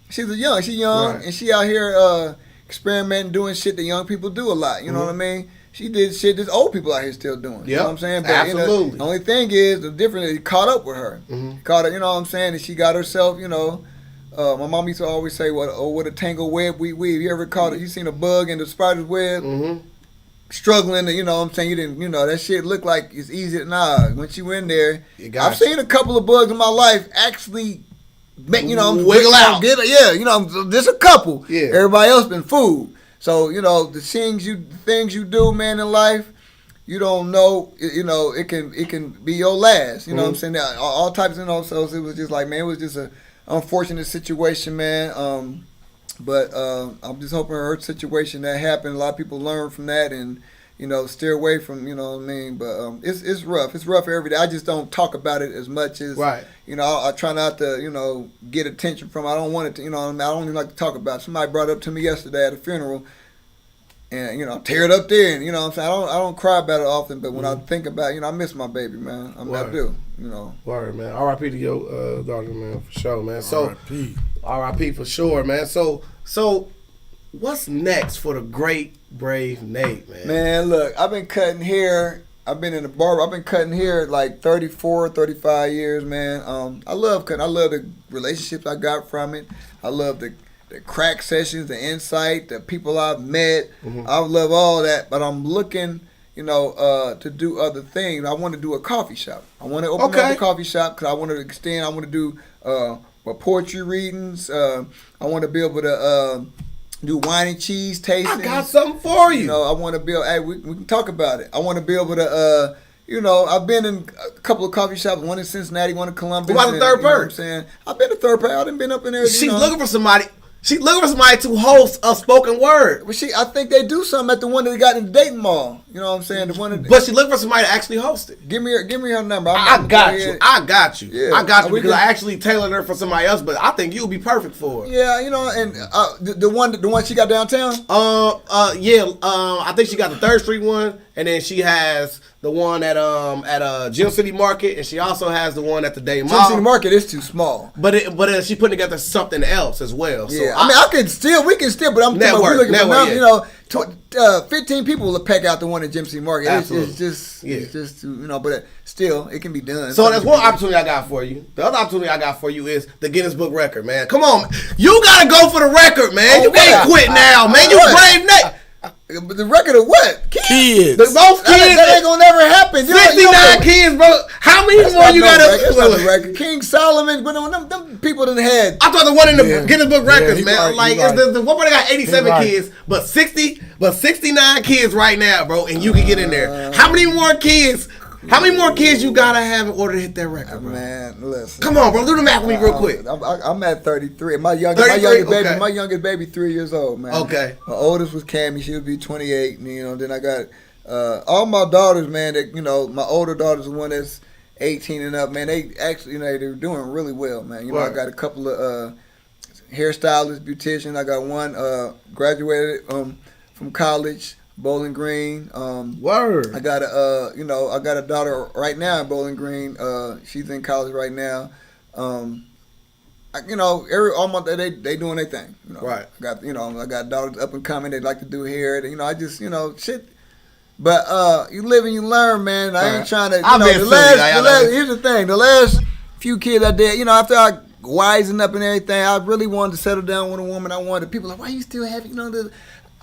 she's young, Right. and she out here experimenting, doing shit that young people do a lot. You know what I mean? She did shit that old people out here still doing. You know what I'm saying? But absolutely. the only thing is, the difference is he caught up with her. Caught up, you know what I'm saying? And she got herself, you know. My mom used to always say, "What a tangled web we weave." You ever caught it? You seen a bug in the spider's web? Struggling to, you know what I'm saying? You didn't, you know, that shit looked like it's easy. Nah, when you in there, I've seen a couple of bugs in my life actually make, you know, wiggle out. You know, just a couple. Yeah. Everybody else been food. So, you know, the things you do, man, in life, you don't know, you know, it can be your last. You know what I'm saying? All types, you know, so it was just like, man, it was just a unfortunate situation, man. But I'm just hoping her situation that happened, a lot of people learn from that and, you know, steer away from, you know what I mean? But it's rough. It's rough every day. I just don't talk about it as much as, you know, I try not to, you know, get attention from it. I don't want it to, you know, I don't even like to talk about it. Somebody brought it up to me yesterday at a funeral and, you know, tear it up there. And, you know what I'm saying? I don't cry about it often, but when I think about it, you know, I miss my baby, man. I do, you know. Word, man. R.I.P. to your daughter, man, for sure, man. So, R.I.P. for sure, man. So what's next for the great, brave Nate, man? Man, look, I've been cutting hair. I've been in the barber. I've been cutting hair like 34, 35 years, man. I love cutting. I love the relationships I got from it. I love the crack sessions, the insight, the people I've met. I love all that, but I'm looking, you know, to do other things. I want to do a coffee shop. I want to open up a coffee shop because I want to extend. I want to do poetry readings. I want to be able to do wine and cheese tastings. I got something for you. You know, I want to be able, hey, we can talk about it. I want to be able to, you know, I've been in a couple of coffee shops, one in Cincinnati, one in Columbus. What about the third person? You know what I'm saying? I've been a third person. I done been up in there. She's looking for somebody. She's looking for somebody to host a spoken word. But I think they do something at the one that they got in the Dayton Mall. You know what I'm saying? The one that, but she looking for somebody to actually host it. Give me her number. I got you. Yeah. I got you because I actually tailored her for somebody else. But I think you'll be perfect for her. Yeah, you know, and the one she got downtown. I think she got the 3rd Street one, and then she has the one at Gym City Market, and she also has the one at the Dayton Mall. Gym City Market is too small. But she putting together something else as well. So yeah, I mean, we can still, but I'm network, talking about you know, 15 people will pack out the one at Gym City Market. Absolutely. It's just you know, but still, it can be done. So that's one opportunity I got for you. The other opportunity I got for you is the Guinness Book record, man. Come on, you gotta go for the record, man. You can't quit now, man. You brave Nate. But the record of what? Kids. The most kids. That ain't gonna never happen. 69 kids, bro. How many more you got to record? King Solomon, but them people didn't had. I thought the one in the Guinness Book records, man. Right, like the one where they got 87 kids, but 69 kids right now, bro, and you can get in there. How many more kids? How many more kids you gotta have in order to hit that record, bro? Man, listen. Come on, bro. Do the math with me real quick. I'm at 33. My youngest baby 3 years old, man. Okay. My oldest was Cammie. She would be 28. And, you know, then I got all my daughters, man. That, you know, my older daughter's the one that's 18 and up, man. They actually, you know, they're doing really well, man. You know, I got a couple of hairstylists, beauticians. I got one graduated from college. Bowling Green. Word. I got a daughter right now in Bowling Green. She's in college right now. You know, all month they doing their thing. You know? Right. I got daughters up and coming. They like to do hair. You know, I just, you know, shit. But you live and you learn, man. I ain't trying to. Here's the thing. The last few kids I did, you know, after I wisened up and everything, I really wanted to settle down with a woman. I wanted people like, why you still have, you know, the.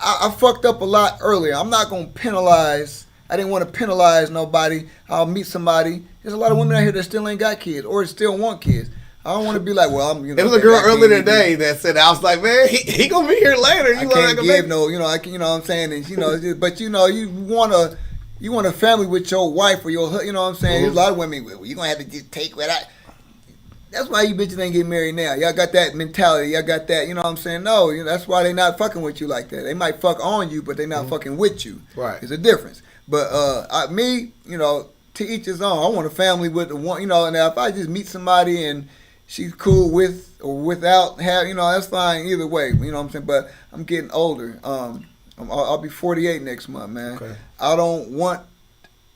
I fucked up a lot earlier. I'm not going to penalize. I didn't want to penalize nobody. I'll meet somebody. There's a lot of women out here that still ain't got kids or still want kids. I don't want to be like, well, I'm, you know. There was a girl earlier today that said, I was like, man, he going to be here later. I can't give no, you know, you know what I'm saying? And, you know, but, you know, you want a family with your wife or your, you know what I'm saying? There's a lot of women, well, you're going to have to just take what I. That's why you bitches ain't getting married now. Y'all got that mentality. Y'all got that, you know what I'm saying? No, you know, that's why they not fucking with you like that. They might fuck on you, but they not fucking with you. Right. There's a difference. But me, you know, to each his own. I want a family with the one, you know, and if I just meet somebody and she's cool with or without, you know, that's fine either way. You know what I'm saying? But I'm getting older. I'll be 48 next month, man. Okay. I don't want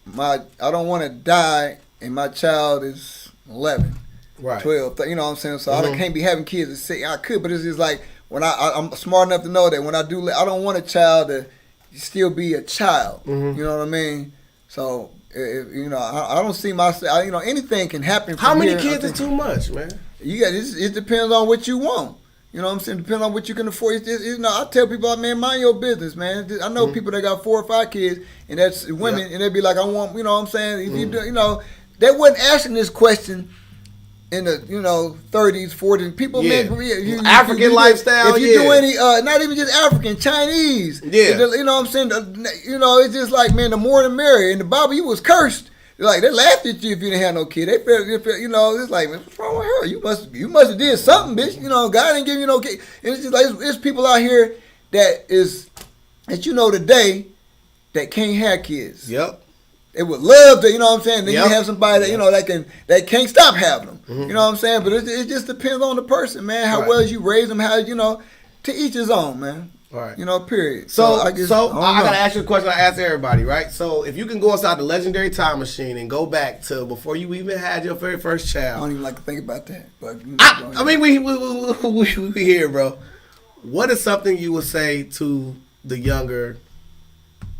to die and my child is 11, Right. 12. You know what I'm saying? So I can't be having kids at 6. I could, but it's just like when I'm smart enough to know that when I do, I don't want a child to still be a child. You know what I mean? So you know, I don't see myself. You know, anything can happen. How from many here. kids is too much, man? You got it depends on what you want. You know what I'm saying? Depends on what you can afford. You know, I tell people, man, mind your business, man. I know people that got 4 or 5 kids, and that's women, and they be like, I want, you know what I'm saying? If you do, you know, they wasn't asking this question in the 30s, 40s. People, man, African lifestyle. If you do any, not even just African, Chinese. Yeah. You know what I'm saying? You know, it's just like, man, the more the merrier. In the Bible, you was cursed. Like, they laughed at you if you didn't have no kid. They felt, you know, it's like, man, what's wrong with her? You must have did something, bitch. You know, God didn't give you no kid. And it's just like, it's people out here that you know today that can't have kids. Yep. They would love to, you know what I'm saying? Then you have somebody that, you know, that can't stop having them. You know what I'm saying? But it just depends on the person, man. How well you raise them, how, you know, to each his own, man. Right. You know, period. So I gotta ask you a question I ask everybody, right? So if you can go inside the legendary time machine and go back to before you even had your very first child. I don't even like to think about that. But I mean, we here, bro. What is something you would say to the younger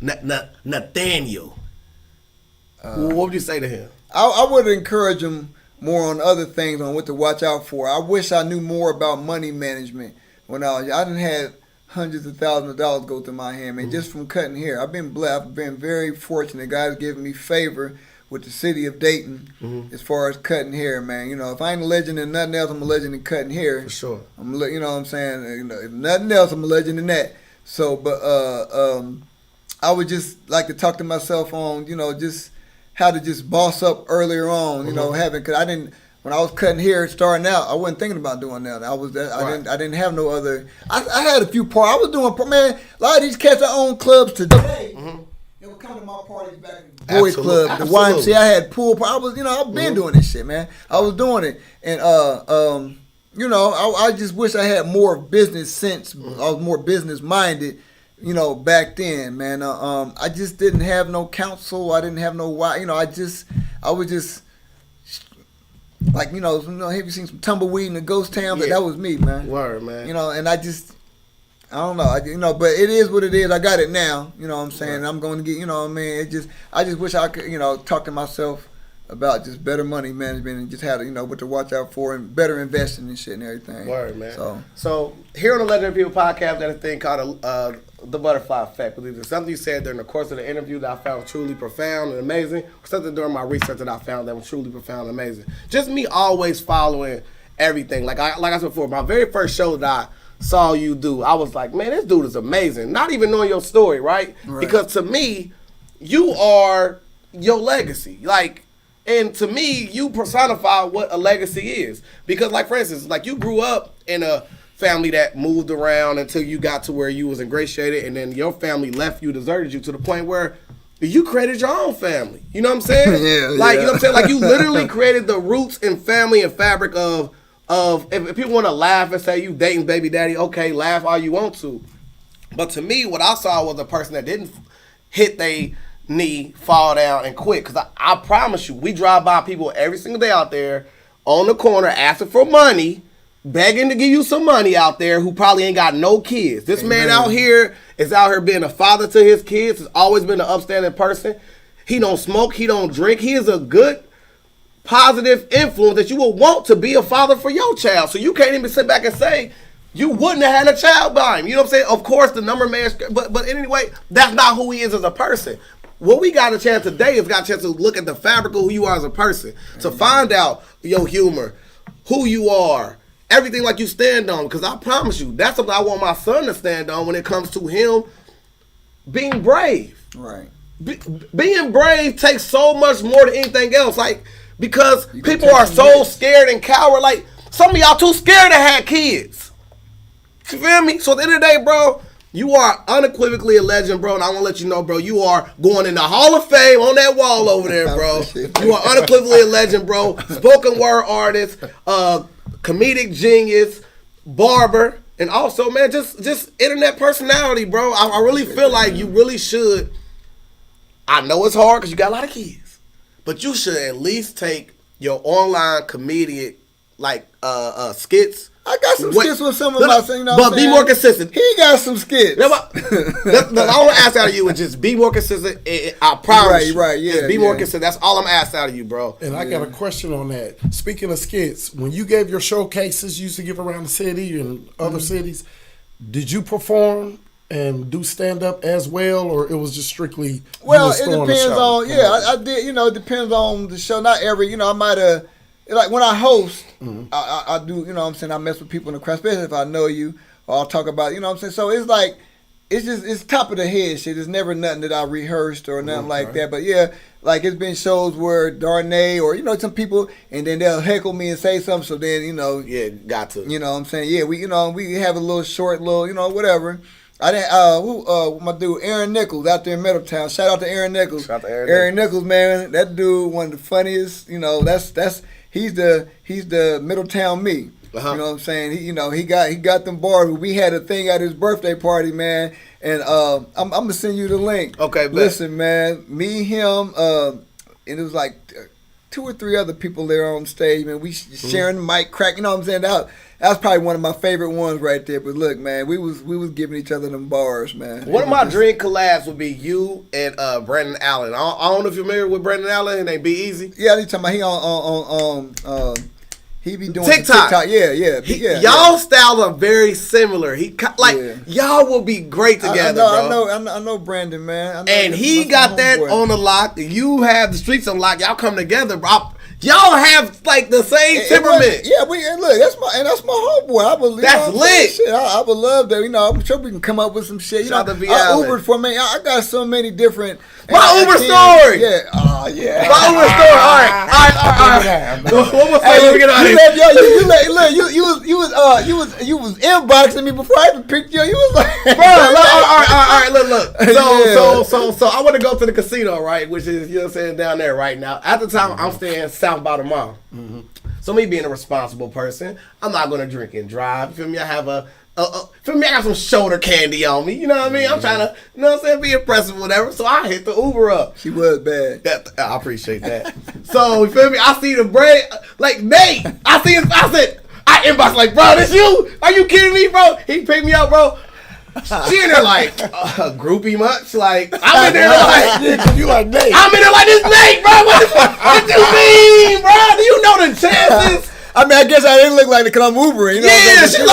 Nathaniel? What would you say to him? I would encourage him more on other things, on what to watch out for. I wish I knew more about money management when I didn't have hundreds of thousands of dollars go through my hand, man, just from cutting hair. I've been blessed. I've been very fortunate. God's given me favor with the city of Dayton as far as cutting hair, man. You know, if I ain't a legend in nothing else, I'm a legend in cutting hair. For sure. You know what I'm saying? You know, if nothing else, I'm a legend in that. So, but I would just like to talk to myself on, you know, just how to just boss up earlier on, you know, because when I was cutting hair starting out, I wasn't thinking about doing that. I didn't have no other. I had a few parties. I was doing, man, a lot of these cats that own clubs today. They would come to my parties back in the boys club, the YMCA. I had pool parties. I was, you know, I've been doing this shit, man. I was doing it, and you know, I just wish I had more business sense. I was more business minded. You know, back then, man, I just didn't have no counsel. I didn't have no why. You know, I was just like, you know, have you seen some tumbleweed in the ghost town? But that was me, man. Word, man. You know, and I don't know. You know, but it is what it is. I got it now. You know what I'm saying? Right. I'm going to get, you know what I mean? I just wish I could, you know, talk to myself about just better money management and just how to, you know, what to watch out for and better investing and shit and everything. Word, man. So here on the Legendary People podcast, got a thing called the butterfly effect. There's something you said during the course of the interview that I found truly profound and amazing. Something during my research that I found that was truly profound and amazing. Just me always following everything. Like I said before, my very first show that I saw you do, I was like, man, this dude is amazing. Not even knowing your story, right? Because to me, you are your legacy. Like, and to me, you personify what a legacy is. Because, like, for instance, like, you grew up in a family that moved around until you got to where you was ingratiated, and then your family left you, deserted you, to the point where you created your own family. You know what I'm saying? You know what I'm saying? Like, you literally created the roots and family and fabric of if people want to laugh and say you dating baby daddy, okay, laugh all you want to. But to me, what I saw was a person that didn't hit they knee, fall down, and quit. Because I promise you, we drive by people every single day out there on the corner asking for money, begging to give you some money out there, who probably ain't got no kids. This man out here is out here being a father to his kids. Has always been an upstanding person. He don't smoke. He don't drink. He is a good, positive influence that you will want to be a father for your child. So you can't even sit back and say you wouldn't have had a child by him. You know what I'm saying? Of course, the number man, but anyway, that's not who he is as a person. What we got a chance today is got a chance to look at the fabric of who you are as a person, to find out your humor, who you are, everything like you stand on. Because I promise you, that's something I want my son to stand on when it comes to him being brave. Right. Being brave takes so much more than anything else. Like, because people are so scared and coward. Like, some of y'all too scared to have kids. You feel me? So at the end of the day, bro, you are unequivocally a legend, bro, and I want to let you know, bro, you are going in the Hall of Fame on that wall over there, bro. You are unequivocally a legend, bro. Spoken word artist, comedic genius, barber, and also, man, just internet personality, bro. I really feel like you really should. I know it's hard because you got a lot of kids, but you should at least take your online comedian like skits. I got some skits with some of my, you know, but be more consistent. He got some skits. All I want to ask out of you is just be more consistent. I promise. Right, yeah. Just be more consistent. That's all I'm asking out of you, bro. And I got a question on that. Speaking of skits, when you gave your showcases, you used to give around the city and other cities, did you perform and do stand up as well, or it was just strictly? Well, it depends on. Yeah, I did. You know, it depends on the show. Not every. You know, I might have. Like when I host, I do, you know what I'm saying, I mess with people in the crowd, especially if I know you, or I'll talk about, you know what I'm saying. So it's like, it's top of the head shit. It's never nothing that I rehearsed or nothing like that. But yeah, like it's been shows where Darnay or, you know, some people, and then they'll heckle me and say something. So then, you know. Yeah, got to. You know what I'm saying? Yeah, we have a little short, you know, whatever. I didn't. My dude Aaron Nichols out there in Middletown. Shout out to Aaron Nichols. Shout out to Aaron Nichols, man. That dude, one of the funniest. You know, he's the Middletown me. Uh-huh. You know what I'm saying? He got them bars. We had a thing at his birthday party, man. And I'm gonna send you the link. Okay, listen, man. Me, him, and it was like 2 or 3 other people there on stage, man. We sharing the mic, crack. You know what I'm saying? That's probably one of my favorite ones right there. But look, man, we was giving each other them bars, man. One of my dream collabs would be you and Brandon Allen. I don't know if you're familiar with Brandon Allen. His name Be Easy. Yeah, you talking about he on he be doing TikTok. Yeah. Y'all styles are very similar. Y'all will be great together, bro. I know Brandon, man. And he got that on the lock. You have the streets on lock. Y'all come together, bro. Y'all have like the same temperament. Look, that's my homeboy. I believe that's lit. Shit, I would love that. You know, I'm sure we can come up with some shit. You know, I Ubered for me. I got so many different. My Uber story. Yeah. Oh yeah. My Uber story. All right. What was let me get out of here. You was inboxing me before I even picked you. You was like, bro. All right. Look. So I want to go to the casino, right? Which is, you know what I'm saying, down there right now. At the time, I'm staying south by the mall. So me being a responsible person, I'm not gonna drink and drive. You feel me? I have I got some shoulder candy on me. You know what I mean? I'm trying to, you know what I'm saying, be impressive, whatever. So I hit the Uber up. She was bad. I appreciate that. So you feel me? I see the bread, like Nate. I inboxed like, bro, this you? Are you kidding me, bro? He picked me up, bro. She in there like, groupie much? Like, I'm in there like, you like Nate. I'm in there like, this Nate, bro. What you mean, bro? Do you know the chances? I mean, I guess I didn't look like it because I'm Ubering. You know yeah, what I'm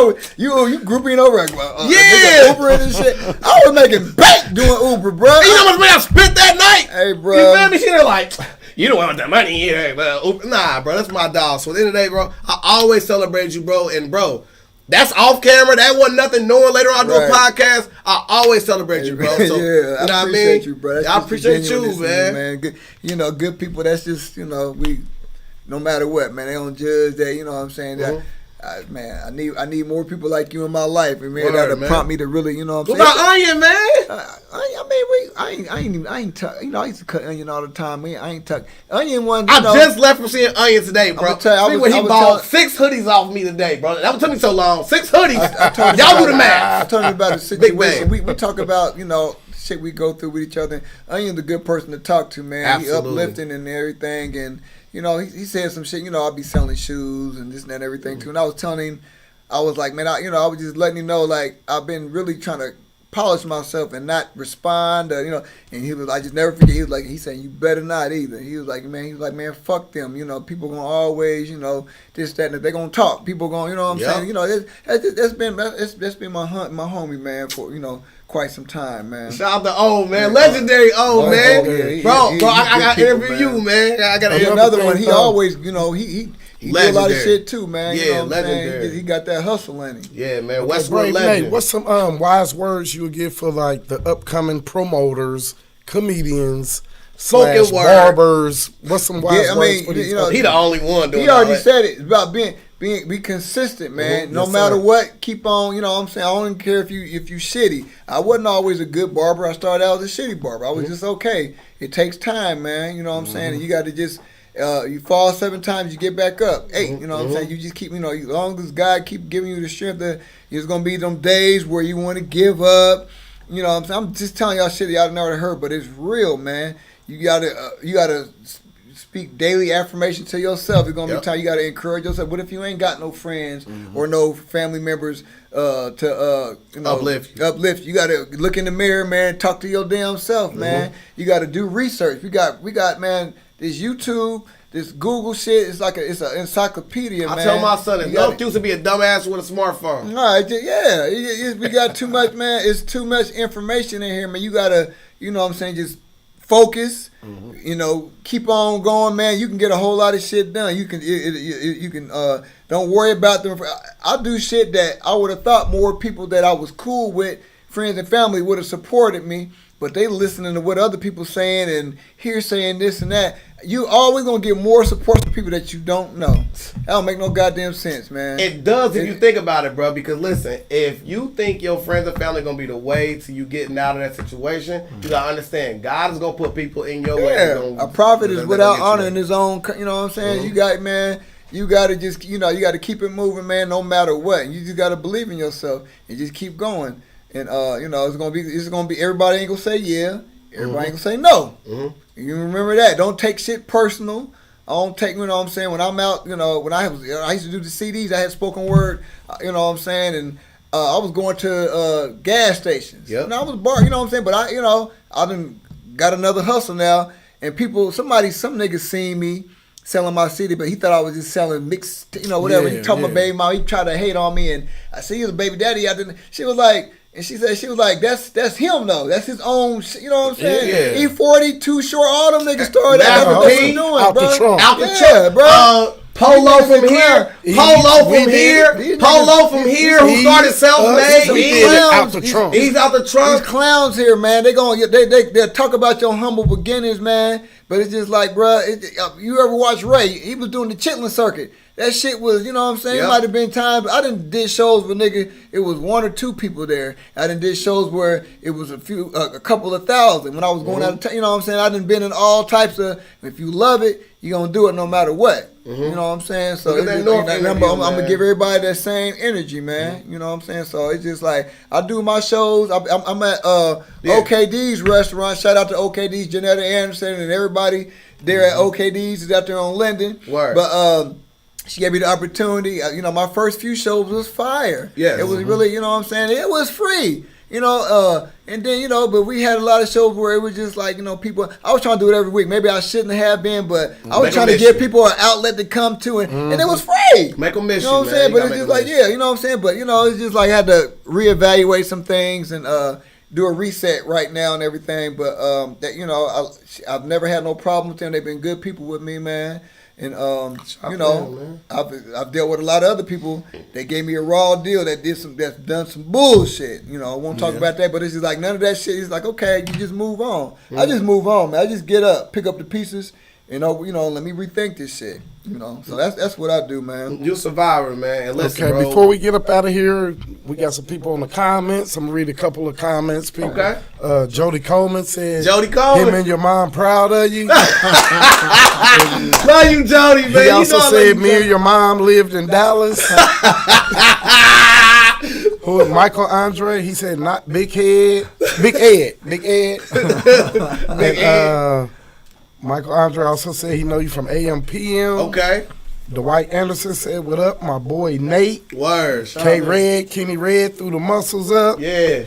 like, you grouping over. Yeah. Ubering and shit. I was making bank doing Uber, bro. And you know how much money I spent that night? Hey, bro. You feel me? She there like, you don't want the money either. But nah, bro, that's my dog. So at the end of the day, bro, I always celebrate you, bro. And, bro, that's off camera. That wasn't nothing knowing. Later on, I do a podcast. I always celebrate you, bro. So, yeah, I appreciate you, bro. I appreciate you, man. Good, good people. That's just, we, no matter what, man, they don't judge that. You know what I'm saying? I need more people like you in my life. And man, that'll prompt me to really, you know what I'm saying? What about Onion, man? I used to cut Onion all the time. I ain't tuck Onion one. I just left from seeing Onion today, bro. He bought 6 hoodies off me today, bro. That took me so long. 6 hoodies. Y'all do the math. I told you about the situation. We talk about, shit we go through with each other. Onion's a good person to talk to, man. Absolutely. He uplifting and everything, and he said some shit. I'll be selling shoes and this and that and everything too. And I was telling him, I was like, man, I was just letting him know, like, I've been really trying to polish myself and not respond, and he was, I just never forget. He was like, he said, you better not either. He was like, man, fuck them. People gonna always, this, that, and they're gonna talk. People gonna, you know what I'm saying? That's been my homie, man, for quite some time, man. Shout out to old man, legendary old man, bro. I got to interview you, man. I got to interview another one. He always, he did a lot of shit too, man. Yeah, legendary. He got that hustle in him. Yeah, man. Westwood legend. What's some wise words you would give for like the upcoming promoters, comedians, / barbers? What's some wise words for these? He the only one doing. He already said it. It's about be consistent, man. No matter what, keep on. I'm saying, I don't care if you shitty. I wasn't always a good barber. I started out as a shitty barber. I was just okay. It takes time, man. You know what I'm saying? And you got to just. You fall 7 times, you get back up 8. You know what I'm saying? You just keep, as long as God keep giving you the strength, there's gonna be them days where you want to give up. You know what I'm saying? I'm just telling y'all shit y'all never heard, but it's real, man. You gotta speak daily affirmation to yourself. It's gonna be time you gotta encourage yourself. What if you ain't got no friends or no family members to uplift you? You gotta look in the mirror, man. Talk to your damn self, man. You gotta do research. We got man. This YouTube. This Google shit is like it's an encyclopedia, man. I tell my son, no excuse to be a dumbass with a smartphone. All right, yeah, we got too much, man. It's too much information in here, man. You gotta, you know what I'm saying, just focus. You know, keep on going, man. You can get a whole lot of shit done. You can don't worry about them. I do shit that I would have thought more people that I was cool with, friends and family, would have supported me. But they listening to what other people saying and here saying this and that. You always gonna get more support from people that you don't know. That don't make no goddamn sense, man. It does if you think about it, bro. Because listen, if you think your friends and family gonna be the way to you getting out of that situation, you gotta understand God is gonna put people in your way. A prophet is without honor in his own. You know what I'm saying? You got, man. You gotta just, you gotta keep it moving, man. No matter what, you just gotta believe in yourself and just keep going. And it's gonna be everybody ain't gonna say yeah, everybody ain't gonna say no. You remember that. Don't take shit personal. I don't take, you know what I'm saying, when I'm out, when I used to do the CDs, I had spoken word, you know what I'm saying, and I was going to gas stations. And I was you know what I'm saying, but I done got another hustle now, and some niggas seen me selling my CD, but he thought I was just selling mixed, whatever. He told my baby mom, he tried to hate on me, and I said, he was a baby daddy. She was like, and she was like, that's him though. That's his own, you know what I'm saying? Yeah. E40, Too Short, all them niggas started out doing, out bro. the trunk. Out the trunk, bro. Polo from here, Polo from here, who started self-made. Out the trunk. He's out the trunk. These clowns here, man, they'll talk about your humble beginnings, man. But it's just like, bro, you ever watch Wright? He was doing the chitlin circuit. That shit was, you know what I'm saying? It might have been times. I done did shows where it was 1 or 2 people there. I done did shows where it was a couple of thousand. When I was going out of town, you know what I'm saying? I done been in all types of, if you love it, you're going to do it no matter what. You know what I'm saying? So I'm going to give everybody that same energy, man. You know what I'm saying? So it's just like, I do my shows. I'm at OKD's restaurant. Shout out to OKD's, Janetta Anderson, and everybody there at OKD's is out there on Linden. Word. But she gave me the opportunity. My first few shows was fire. Yes. It was really, you know what I'm saying? It was free. And then, but we had a lot of shows where it was just like, people, I was trying to do it every week. Maybe I shouldn't have been, but I was trying to give people an outlet to come to, and it was free. Make them miss you, know what I'm saying? But it's just like, you know what I'm saying? But, it's just like I had to reevaluate some things and do a reset right now and everything. But, I've never had no problem with them. They've been good people with me, man. And I've dealt with a lot of other people. They gave me a raw deal that's done some bullshit. I won't talk about that, but it's just like none of that shit. It's like, okay, you just move on. I just move on, man. I just get up, pick up the pieces, let me rethink this shit. So that's what I do, man. You're a survivor, man. And listen, okay, bro, before we get up out of here, we got some people in the comments. I'm gonna read a couple of comments. People. Okay. Jody Coleman said, Jody Coleman, him and your mom proud of you. Love you, Jody, man. He also said, me and your mom lived in Dallas. Who is Michael Andre? He said, not Big Ed. Big Ed. Michael Andre also said he know you from AM/PM. Okay. Dwight Anderson said, what up, my boy Nate. Word. Kenny Red threw the muscles up. Yeah.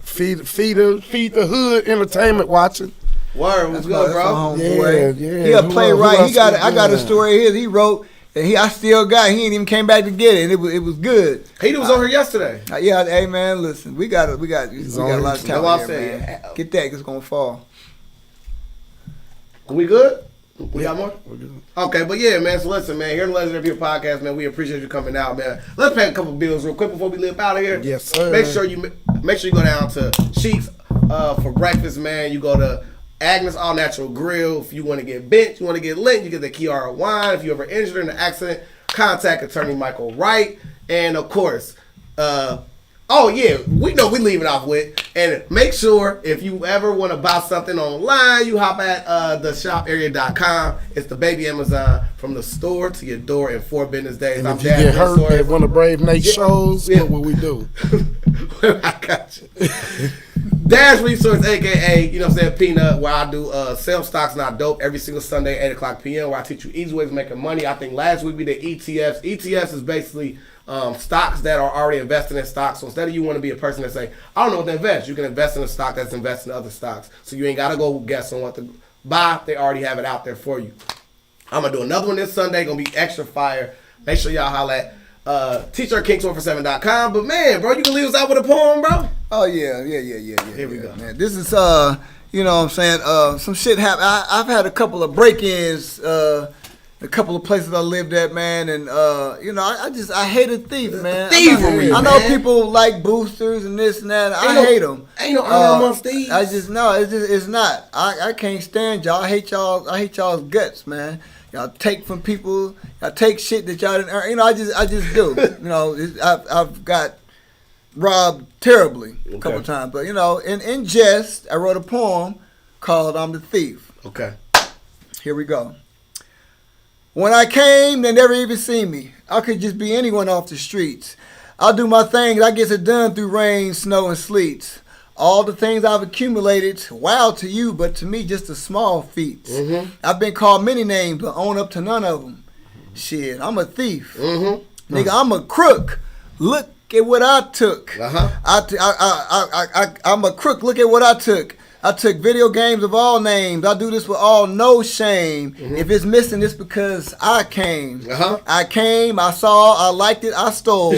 Feed the hood entertainment watching. Word, what's good, bro? Yeah. He a playwright. I got a story here. He wrote that I still got. He ain't even came back to get it. And it was good. He was on here yesterday. Hey man, listen, we got a lot of talent here, man. Get that, 'cause it's gonna fall. We good? We got more? We're good. Okay, but yeah, man. So listen, man. Here in the Legendary People Podcast, man. We appreciate you coming out, man. Let's pay a couple bills real quick before we live out of here. Yes, sir. Make sure you go down to Shiekhs for breakfast, man. You go to Agnes All Natural Grill. If you want to get bent, you want to get lit, you get the Kiara Wine. If you ever injured in an accident, contact attorney Michael Wright. And of course, we know we leaving off with. And make sure if you ever want to buy something online, you hop at theshoparea.com. It's the baby Amazon from the store to your door in 4 business days. And if you get hurt at one of Brave Nate shows, what will we do? I got you. Dash Resource, aka, you know what I'm saying, Peanut, where I do Sell Stocks Not Dope every single Sunday, 8 o'clock p.m., where I teach you easy ways of making money. I think last week we did ETFs. ETFs is basically stocks that are already invested in stocks. So instead of you want to be a person that say, I don't know what to invest, you can invest in a stock that's invested in other stocks. So you ain't got to go guess on what to buy. They already have it out there for you. I'm going to do another one this Sunday. Going to be extra fire. Make sure y'all holla at t-shirtking247.com. But man, bro, you can leave us out with a poem, bro? Oh, yeah. Here we go. Man. This is, you know what I'm saying, some shit happened. I've had a couple of break-ins, a couple of places I lived at, man, and, you know, I hate a thief, man. Thievery, I know man. people like boosters and this and that. I hate them. Ain't no honor amongst thieves. It's not. I can't stand y'all. I hate y'all's guts, man. Y'all take from people. Y'all take shit that y'all didn't earn. You know, I just do. You know, I've got robbed terribly a couple times. But, you know, in jest, I wrote a poem called I'm the Thief. Okay. Here we go. When I came, they never even seen me. I could just be anyone off the streets. I'll do my thing. I get it done through rain, snow, and sleets. All the things I've accumulated, wow to you, but to me, just a small feat. Mm-hmm. I've been called many names, but own up to none of them. Shit, I'm a thief. Mm-hmm. Nigga, I'm a crook. Look at what I took. I'm a crook. Look at what I took. I took video games of all names. I do this with all no shame. Mm-hmm. If it's missing, it's because I came. I came, I saw, I liked it, I stole.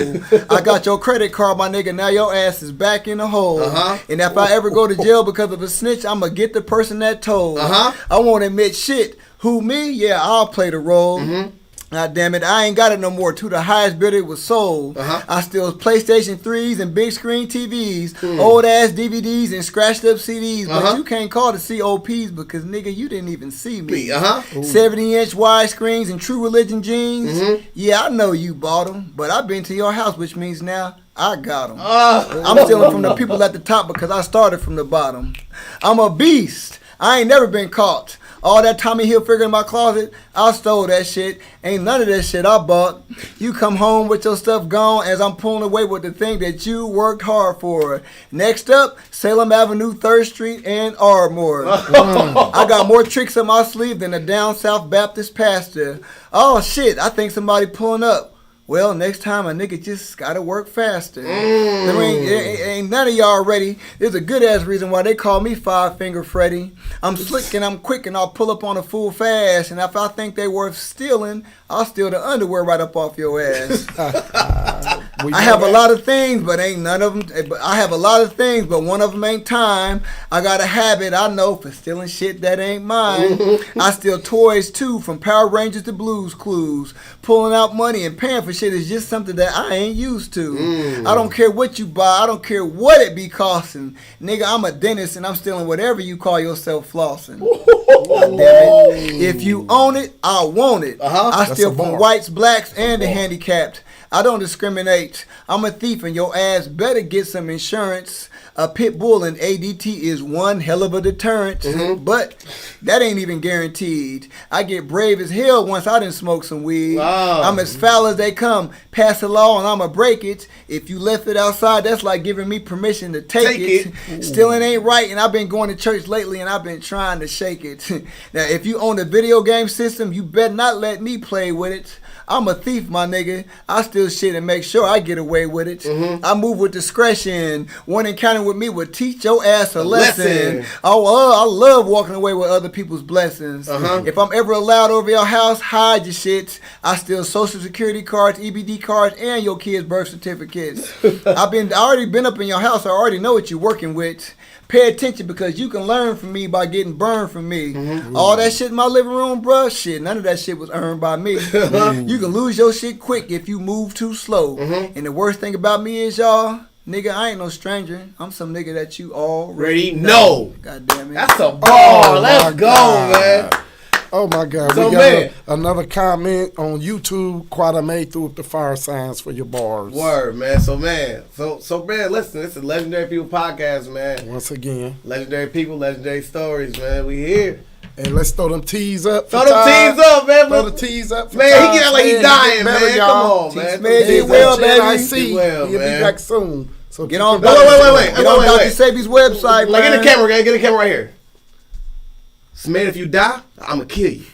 I got your credit card, my nigga. Now your ass is back in the hole. And if I ever go to jail because of a snitch, I'ma get the person that told. I won't admit shit. Who, me? Yeah, I'll play the role. God damn it, I ain't got it no more. To the highest bidder it was sold. I still PlayStation 3s and big screen TVs, old ass DVDs and scratched up CDs. But you can't call the COPs because nigga, you didn't even see me. 70-inch wide screens and True Religion jeans. Yeah, I know you bought them, but I've been to your house, which means now I got them. I'm stealing from the people at the top because I started from the bottom. I'm a beast. I ain't never been caught. All that Tommy Hilfiger in my closet, I stole that shit. Ain't none of that shit I bought. You come home with your stuff gone as I'm pulling away with the thing that you worked hard for. Next up, Salem Avenue, 3rd Street, and Ardmore. I got more tricks up my sleeve than a down south Baptist pastor. Oh shit, I think somebody pulling up. Well, next time a nigga just gotta work faster. Ain't none of y'all ready. There's a good ass reason why they call me Five Finger Freddy. I'm slick and I'm quick and I'll pull up on a fool fast. And if I think they worth stealing, I'll steal the underwear right up off your ass. I have a lot of things, but ain't none of them. I have a lot of things, but one of them ain't time. I got a habit I know for stealing shit that ain't mine. I steal toys too, from Power Rangers to Blues Clues. Pulling out money and paying for shit is just something that I ain't used to. I don't care what you buy. I don't care what it be costing. Nigga, I'm a dentist and I'm stealing whatever you call yourself flossing. God damn it. If you own it, I want it. I steal from whites, blacks, and the handicapped. I don't discriminate. I'm a thief and your ass better get some insurance. A pit bull and ADT is one hell of a deterrent, but that ain't even guaranteed. I get brave as hell once I done smoke some weed. I'm as foul as they come. Pass the law and I'ma break it. If you left it outside, that's like giving me permission to take it. Still it ain't right, and I've been going to church lately and I've been trying to shake it. Now, if you own a video game system, you better not let me play with it. I'm a thief, my nigga. I steal shit and make sure I get away with it. I move with discretion. One encounter with me would teach your ass a lesson. I love walking away with other people's blessings. If I'm ever allowed over your house, hide your shit. I steal social security cards, EBD cards, and your kids' birth certificates. I already been up in your house. I already know what you're working with. Pay attention because you can learn from me by getting burned from me. All that shit in my living room, bruh, shit, none of that shit was earned by me. You can lose your shit quick if you move too slow. And the worst thing about me is, y'all, nigga, I ain't no stranger. I'm some nigga that you already know. God damn it. That's a bar. Let's go, man. Oh my God! So we got another comment on YouTube. Quada made through the fire signs for your bars. Word, man. So man, listen, it's a Legendary People podcast, man. Once again, legendary people, legendary stories, man. We here. And let's throw them tees up. Throw them tees up, man. Throw the tees up. Man, he get like he dying, man. Come on, man. Get well, baby. I see. Well, He'll be back soon. So Get on. Wait. Get on Dr. Sebi's website, Like, man. get in the camera, gang. Get in the camera right here. So, man, if you die, I'm going to kill you.